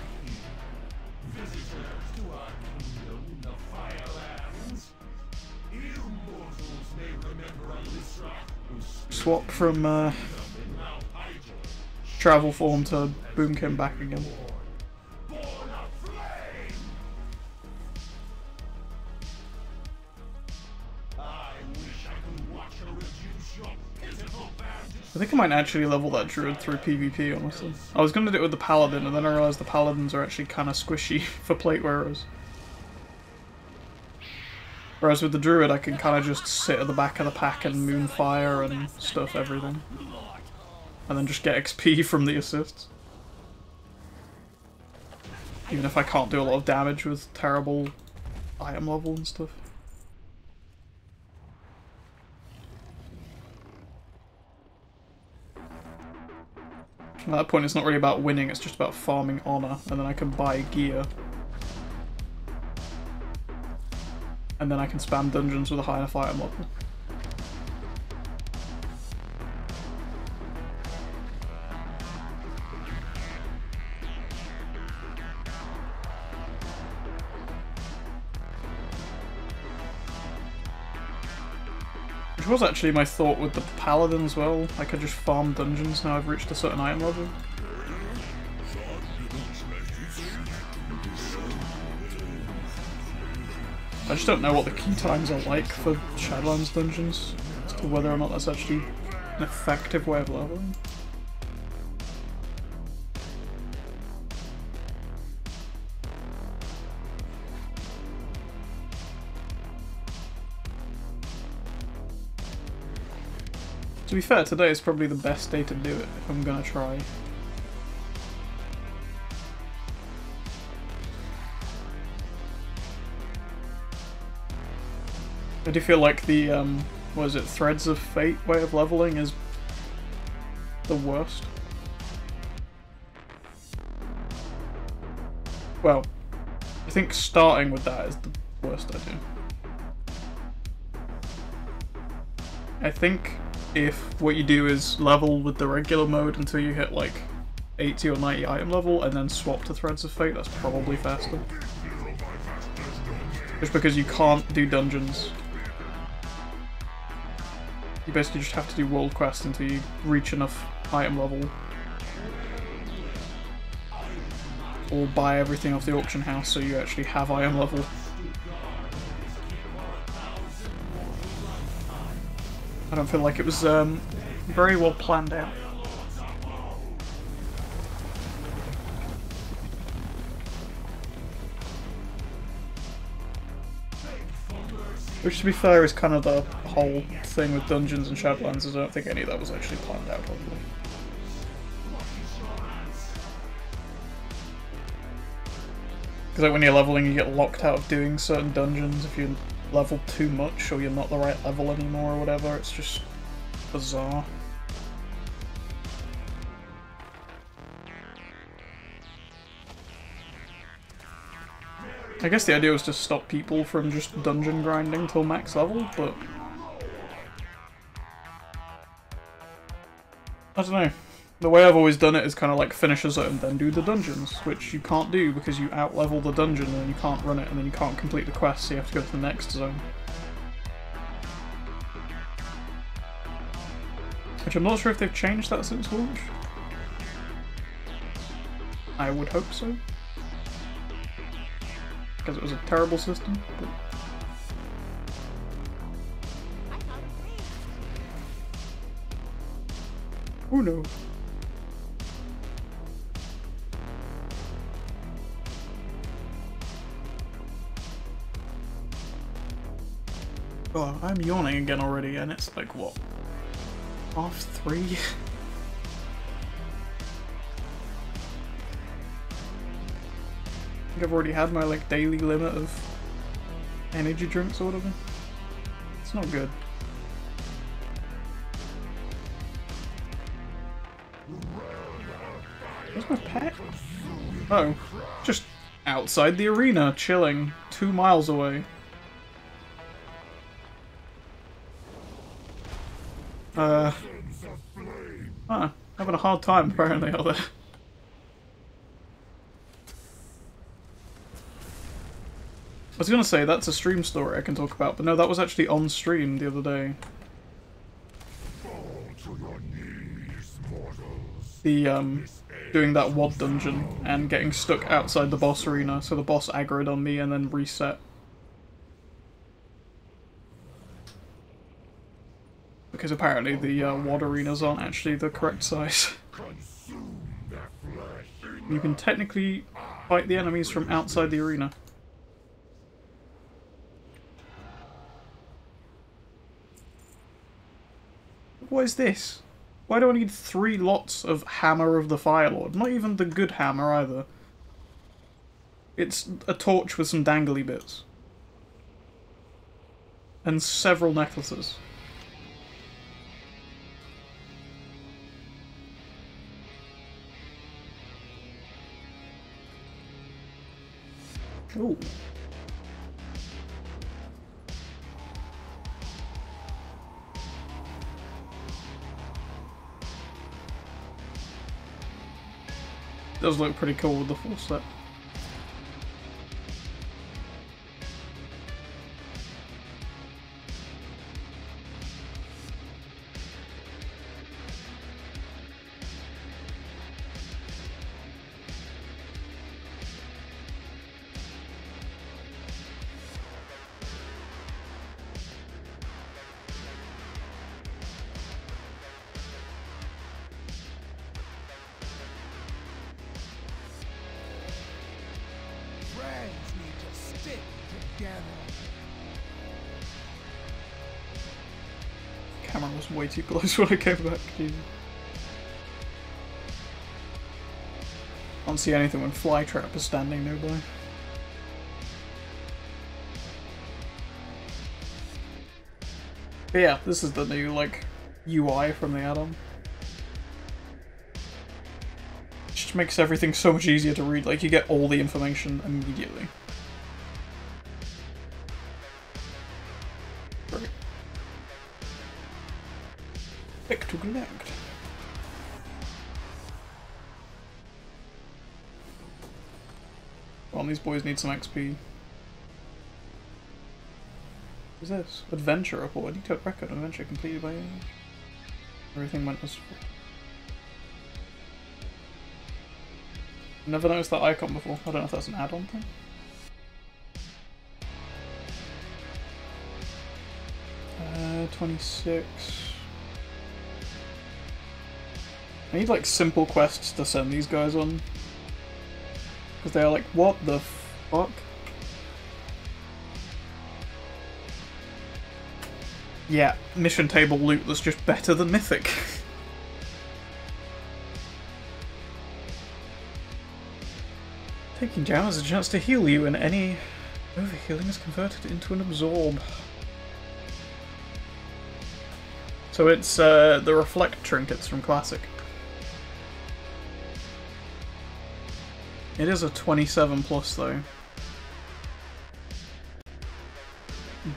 Swap from travel form to Boomkin back again. I think I might actually level that druid through PvP, honestly. I was going to do it with the paladin, and then I realised the paladins are actually kind of squishy for plate wearers. Whereas with the druid, I can kind of just sit at the back of the pack and moonfire and stuff everything. And then just get XP from the assists. Even if I can't do a lot of damage with terrible item level and stuff. At that point, it's not really about winning, it's just about farming honor, and then I can buy gear. And then I can spam dungeons with a high enough item level. Which was actually my thought with the paladin as well. I could just farm dungeons now I've reached a certain item level. I just don't know what the key times are like for Shadowlands dungeons, as to whether or not that's actually an effective way of leveling. To be fair, today is probably the best day to do it, if I'm gonna try. I do feel like the, what is it, Threads of Fate way of leveling is the worst. Well, I think starting with that is the worst idea. I think if what you do is level with the regular mode until you hit like 80 or 90 item level and then swap to Threads of Fate, that's probably faster. Just because you can't do dungeons. You basically just have to do world quests until you reach enough item level. Or buy everything off the auction house so you actually have item level. I don't feel like it was very well planned out. Which, to be fair, is kind of the whole thing with dungeons and Shadowlands, is I don't think any of that was actually planned out properly. Because like when you're leveling, you get locked out of doing certain dungeons if you level too much or you're not the right level anymore or whatever. It's just bizarre. I guess the idea was to stop people from just dungeon grinding till max level, but I don't know. The way I've always done it is kind of like finish a zone, then do the dungeons, which you can't do because you out-level the dungeon and then you can't run it and then you can't complete the quest, so you have to go to the next zone. Which I'm not sure if they've changed that since launch. I would hope so. Because it was a terrible system. But... who knows? Oh, I'm yawning again already, and it's like, what? 3:30? I think I've already had my like daily limit of energy drinks or whatever. It's not good. Where's my pet? Oh, just outside the arena, chilling, 2 miles away. Having a hard time apparently out there. I was gonna say that's a stream story I can talk about, but no, that was actually on stream the other day. Fall to your knees, mortals. doing that WOD dungeon and getting stuck outside the boss arena, so the boss aggroed on me and then reset. Because apparently the WOD arenas aren't actually the correct size. You can technically fight the enemies from outside the arena. What is this? Why do I need 3 lots of Hammer of the Fire Lord? Not even the good hammer either. It's a torch with some dangly bits. And several necklaces. Ooh. Does look pretty cool with the full set. Camera was way too close when I came back. Jesus. Can't see anything when Flytrap is standing nearby. But yeah, this is the new, like, UI from the add-on. It just makes everything so much easier to read, like, you get all the information immediately. Great. Pick to collect. Well, these boys need some XP. What's this? Adventure report. Detailed record. Adventure completed by... Everything went as... Never noticed that icon before. I don't know if that's an add-on thing. Uh, 26... I need, like, simple quests to send these guys on. Because they're like, what the fuck? Yeah, mission table loot that's just better than Mythic. Taking down is a chance to heal you, and any overhealing is converted into an absorb. So it's the reflect trinkets from Classic. It is a 27 plus though.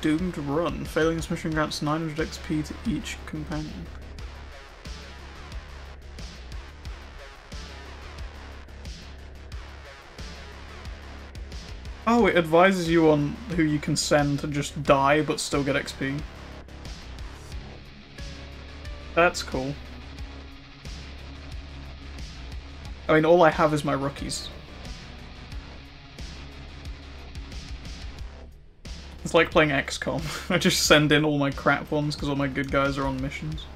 Doomed Run. Failing this mission grants 900 XP to each companion. Oh, it advises you on who you can send to just die but still get XP. That's cool. I mean, all I have is my rookies. It's like playing XCOM. I just send in all my crap ones because all my good guys are on missions.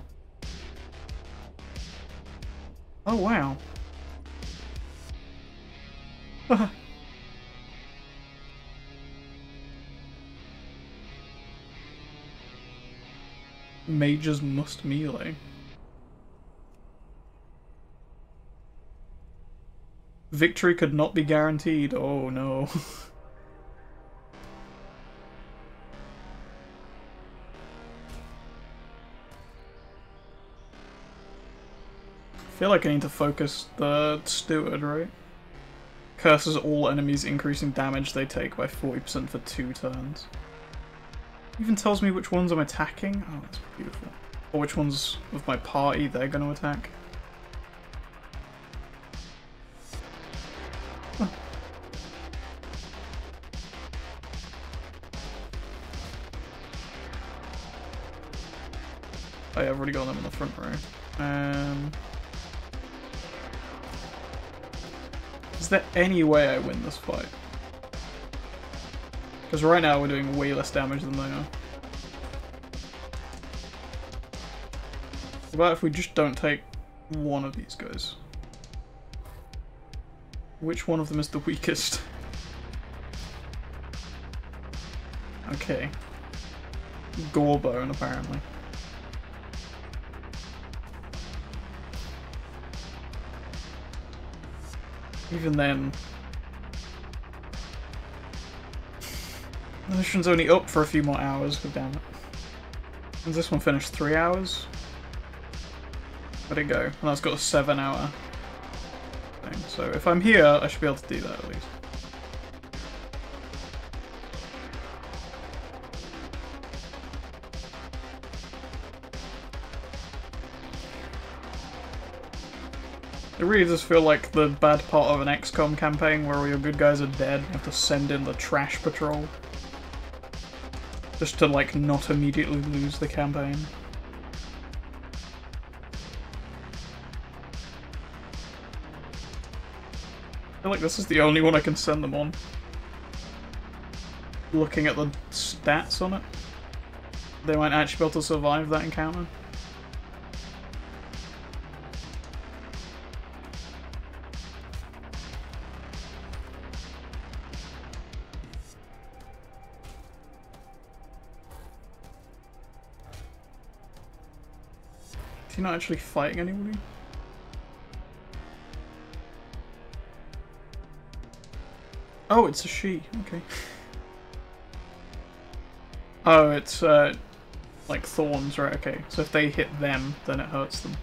Oh wow. Mages must melee. Victory could not be guaranteed. Oh no. I feel like I need to focus the Steward, right? Curses all enemies, increasing damage they take by 40% for 2 turns. Even tells me which ones I'm attacking. Oh, that's beautiful. Or which ones of my party they're going to attack. Huh. Oh yeah, I've already got them in the front row. Is there any way I win this fight? Because right now we're doing way less damage than they are. What about if we just don't take one of these guys? Which one of them is the weakest? Okay. Gorebone, apparently. Even then... The mission's only up for a few more hours, but damn it. And this one finished 3 hours? Where'd it go? And that's got a 7-hour thing. So if I'm here, I should be able to do that at least. It really does feel like the bad part of an XCOM campaign where all your good guys are dead. You have to send in the trash patrol. Just to, like, not immediately lose the campaign. I feel like this is the only one I can send them on. Looking at the stats on it, they might actually be able to survive that encounter. Is he not actually fighting anybody? Oh, it's a she. Okay. Oh, it's like thorns, right? Okay. So if they hit them, then it hurts them.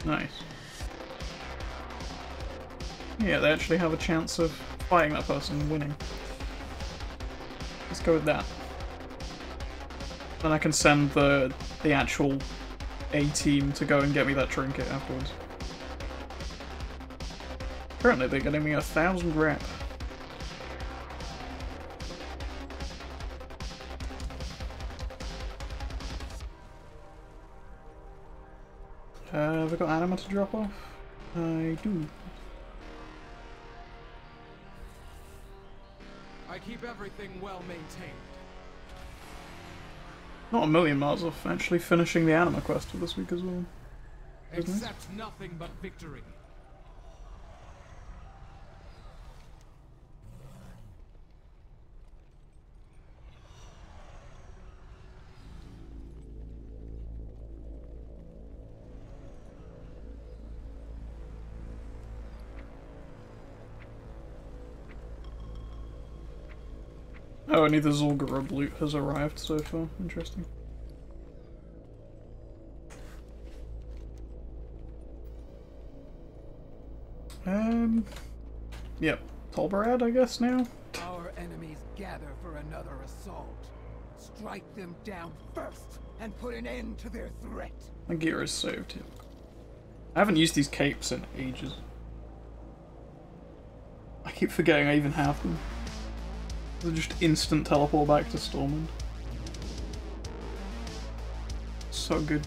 Nice. Yeah, they actually have a chance of fighting that person and winning. Let's go with that. Then I can send the actual A-team to go and get me that trinket afterwards. Currently they're getting me 1,000 rep. Have I got anima to drop off? I do. I keep everything well maintained. Not a million miles off actually finishing the anima quest for this week as well. Accept nothing but victory. Oh, only the Zul'Gurub loot has arrived so far. Interesting. Yep. Tolbarad, I guess, now? Our enemies gather for another assault. Strike them down first and put an end to their threat. My gear is saved here. I haven't used these capes in ages. I keep forgetting I even have them. They're just instant teleport back to Stormwind. So good.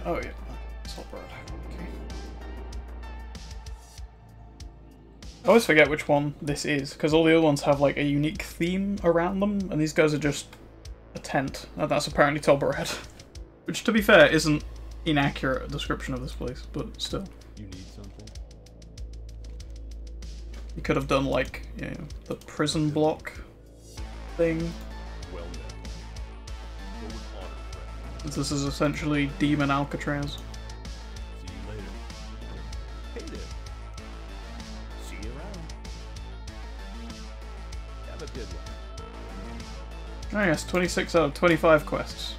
Oh yeah, Saltbird. Okay. I always forget which one this is, because all the other ones have like a unique theme around them, and these guys are just a tent, and that's apparently Tolbared. Which, to be fair, isn't inaccurate description of this place, but still. You need something? You could have done like, you know, the prison block thing. Well then. Go with honor, friend. This is essentially Demon Alcatraz. See you later. Hey there. See you around. Have a good one. Oh yes, 26 out of 25 quests.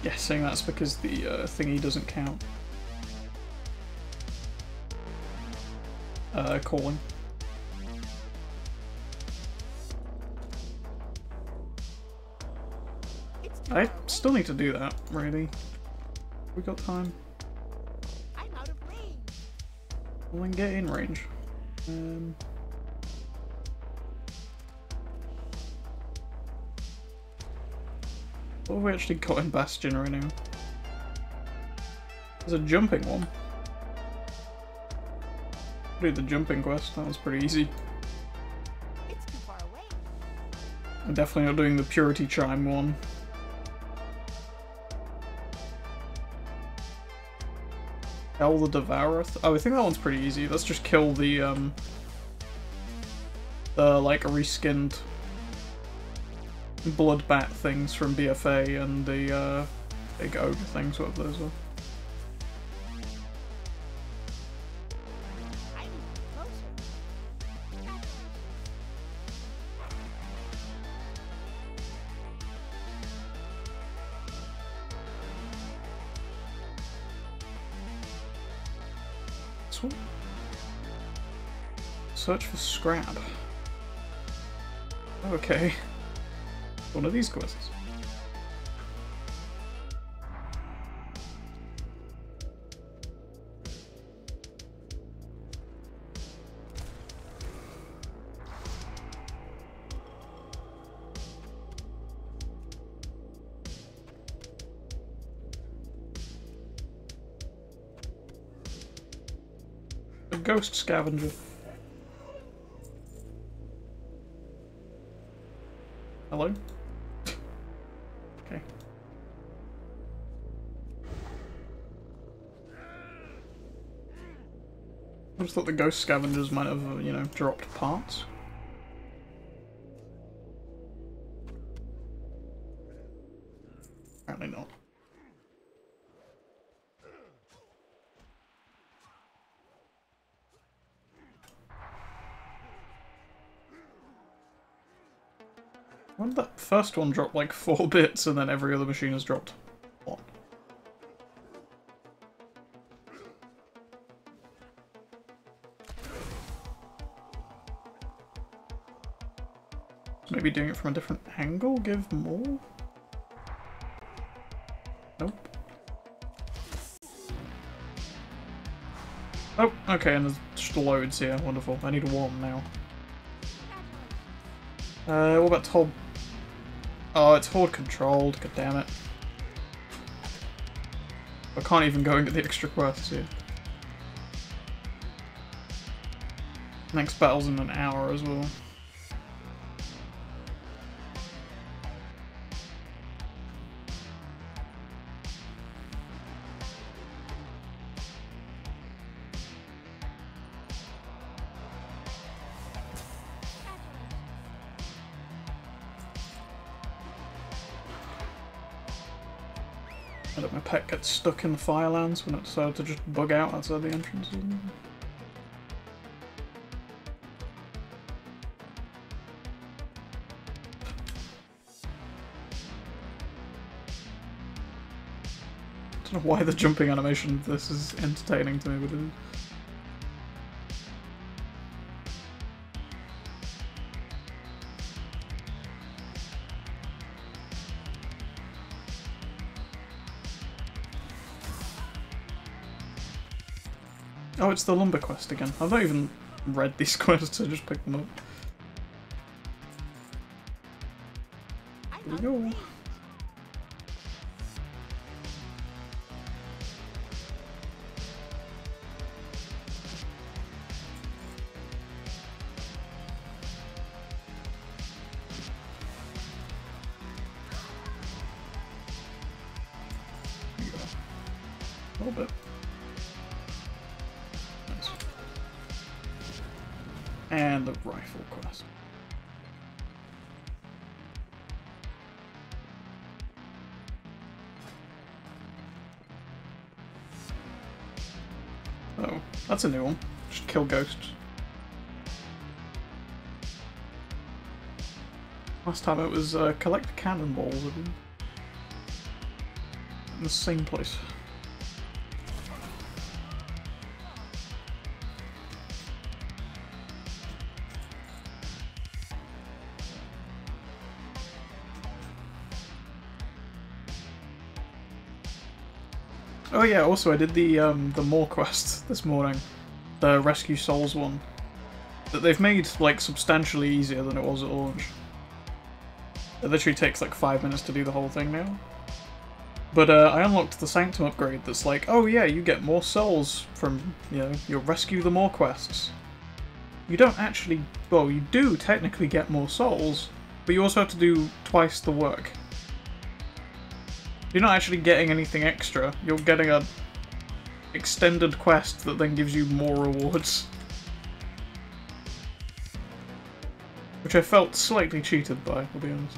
Guessing that's because the thingy doesn't count. Calling. I still need to do that, really. We got time. I'm out of range. Well, then get in range. What have we actually got in Bastion right now? There's a jumping one. Do the jumping quest, that was pretty easy. It's too far away. I'm definitely not doing the Purity Chime one. Hell the Devourer. Oh, I think that one's pretty easy. Let's just kill the like reskinned blood bat things from BFA and the big ogre things, whatever those are. This one? Search for scrap. Okay. One of these quests. A ghost scavenger. Hello? Okay. I just thought the ghost scavengers might have, you know, dropped parts. Apparently not. When did that first one drop like 4 bits and then every other machine has dropped 1? Maybe doing it from a different angle give more? Nope. Oh, okay, and there's just loads here. Wonderful. I need 1 now. What about Tob? Oh, it's horde controlled, god damn it. I can't even go into the extra quests here. Next battle's in an hour as well. I let my pet get stuck in the Firelands when it decided to just bug out outside the entrance. I don't know why the jumping animation of this is entertaining to me, but it is. Oh, it's the lumber quest again. I've not even read these quests, I just picked them up. Here we go. A little bit. Nice. And the rifle quest. Oh, that's a new one. Just kill ghosts. Last time it was collect cannonballs, I believe. In the same place. Oh yeah, also I did the More quest this morning. The Rescue Souls one. That they've made, like, substantially easier than it was at launch. It literally takes like 5 minutes to do the whole thing now. But I unlocked the Sanctum upgrade that's like, oh yeah, you get more souls from, you know, your Rescue the More quests. You don't actually, well, you do technically get more souls, but you also have to do twice the work. You're not actually getting anything extra, you're getting a extended quest that then gives you more rewards. Which I felt slightly cheated by, I'll be honest.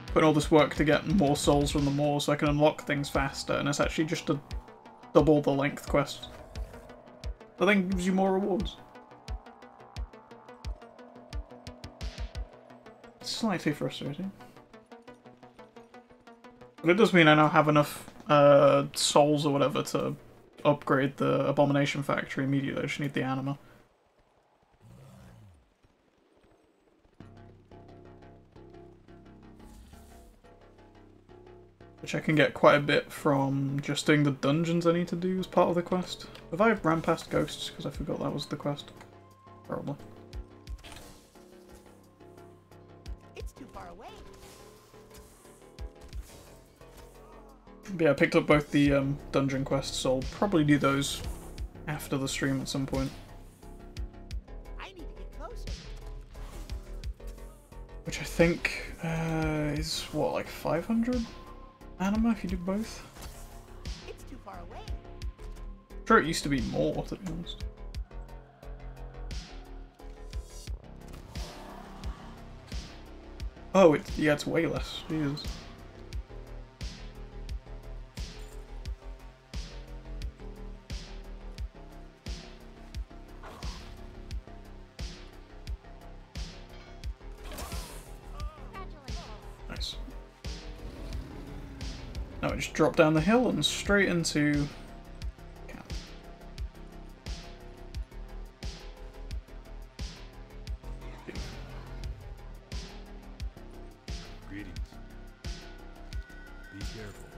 Putting all this work to get more souls from the More so I can unlock things faster, and it's actually just a double the length quest. That then gives you more rewards. Slightly frustrating. But it does mean I now have enough souls or whatever to upgrade the Abomination Factory immediately. I just need the anima. Which I can get quite a bit from just doing the dungeons I need to do as part of the quest. Have I ran past ghosts? Because I forgot that was the quest. Probably. It's too far away. But yeah, I picked up both the dungeon quests, so I'll probably do those after the stream at some point. I need to get closer. Which I think is, what, like 500 anima if you do both? It's too far away. I'm sure it used to be more, to be honest. Oh, yeah, it's way less. Jesus. Nice. Now I just drop down the hill and straight into camp. Greetings. Be careful.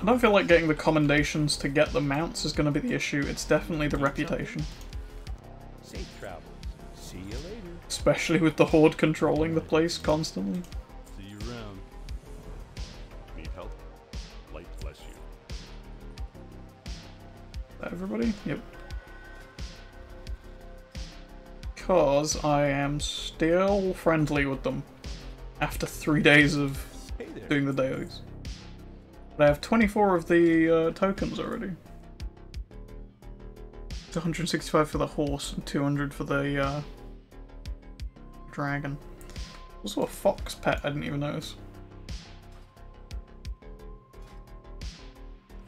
I don't feel like getting the commendations to get the mounts is going to be the issue. It's definitely the reputation. Safe travels. See you later. Especially with the Horde controlling the place constantly. See you around. Need help? Light bless you. Everybody? Yep. Because I am still friendly with them after 3 days of doing the dailies. But I have 24 of the tokens already. It's 165 for the horse and 200 for the dragon. Also a fox pet, I didn't even notice.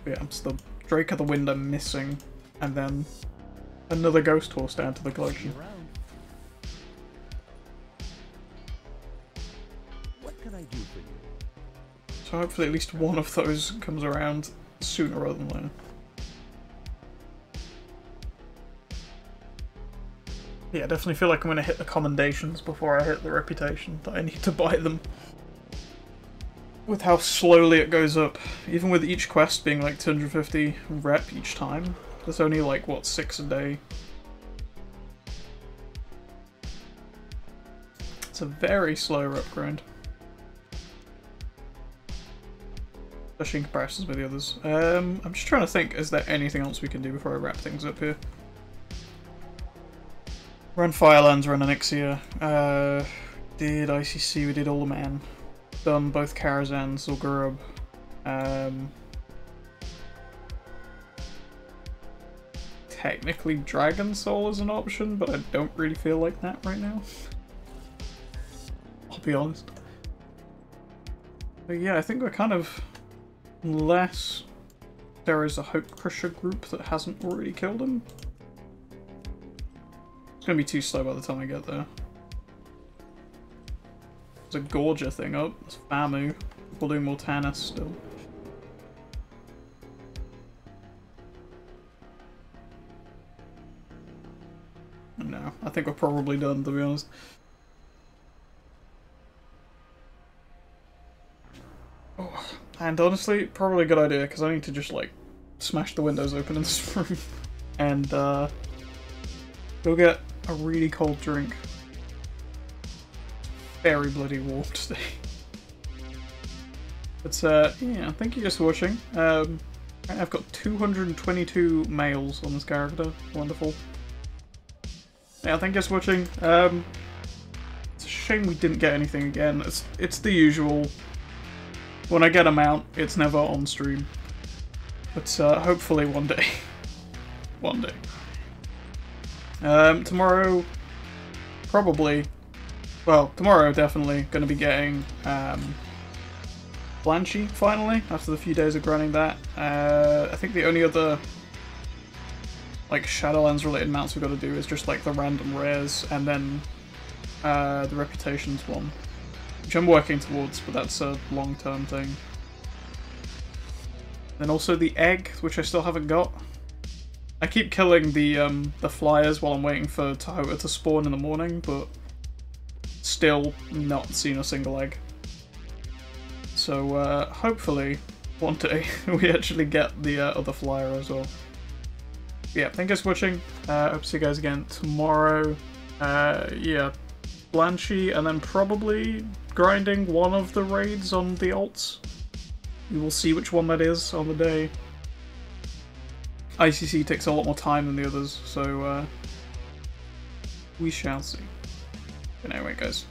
But yeah, it's the Drake of the Wind I'm missing, and then another ghost horse down to the collection. What can I do for you? So hopefully at least one of those comes around sooner rather than later. Yeah, I definitely feel like I'm going to hit the commendations before I hit the reputation, that I need to buy them. With how slowly it goes up, even with each quest being like 250 rep each time, there's only like, what, 6 a day? It's a very slow rep grind. Especially in comparison with the others. I'm just trying to think, is there anything else we can do before I wrap things up here? Run Firelands, run Onyxia. Did ICC, we did All the Man. Done both Karazhan, Zul'Gurub. Technically Dragon Soul is an option, but I don't really feel like that right now. I'll be honest. But yeah, I think we're kind of... Unless there is a Hope Crusher group that hasn't already killed him. It's gonna be too slow by the time I get there. There's a Gorger thing up. There's Famu. We'll do Mortanis still. No, I think we're probably done, to be honest. Oh, and honestly, probably a good idea, because I need to just, like, smash the windows open in this room. And, go get a really cold drink. Very bloody warm today. But, yeah, thank you guys for watching. I've got 222 males on this character. Wonderful. Yeah, thank you guys for watching. It's a shame we didn't get anything again. It's the usual. When I get a mount, it's never on stream. But hopefully one day. One day. Tomorrow, probably. Well, tomorrow definitely going to be getting Blanchi finally, after the few days of grinding that. I think the only other like Shadowlands related mounts we've got to do is just like the random rares and then the reputations one, which I'm working towards, but that's a long-term thing. Then also the egg, which I still haven't got. I keep killing the flyers while I'm waiting for Tahota to spawn in the morning, but still not seen a single egg. So hopefully one day we actually get the other flyer as well. Yeah, thank you guys for watching. Hope to see you guys again tomorrow. Yeah, Blanchi, and then probably grinding one of the raids on the alts. We will see which one that is on the day. ICC takes a lot more time than the others, so we shall see. But anyway, guys,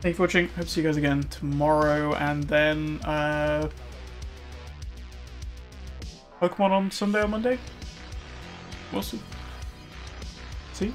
thank you for watching. Hope to see you guys again tomorrow, and then Pokemon on Sunday or Monday. We'll see. See?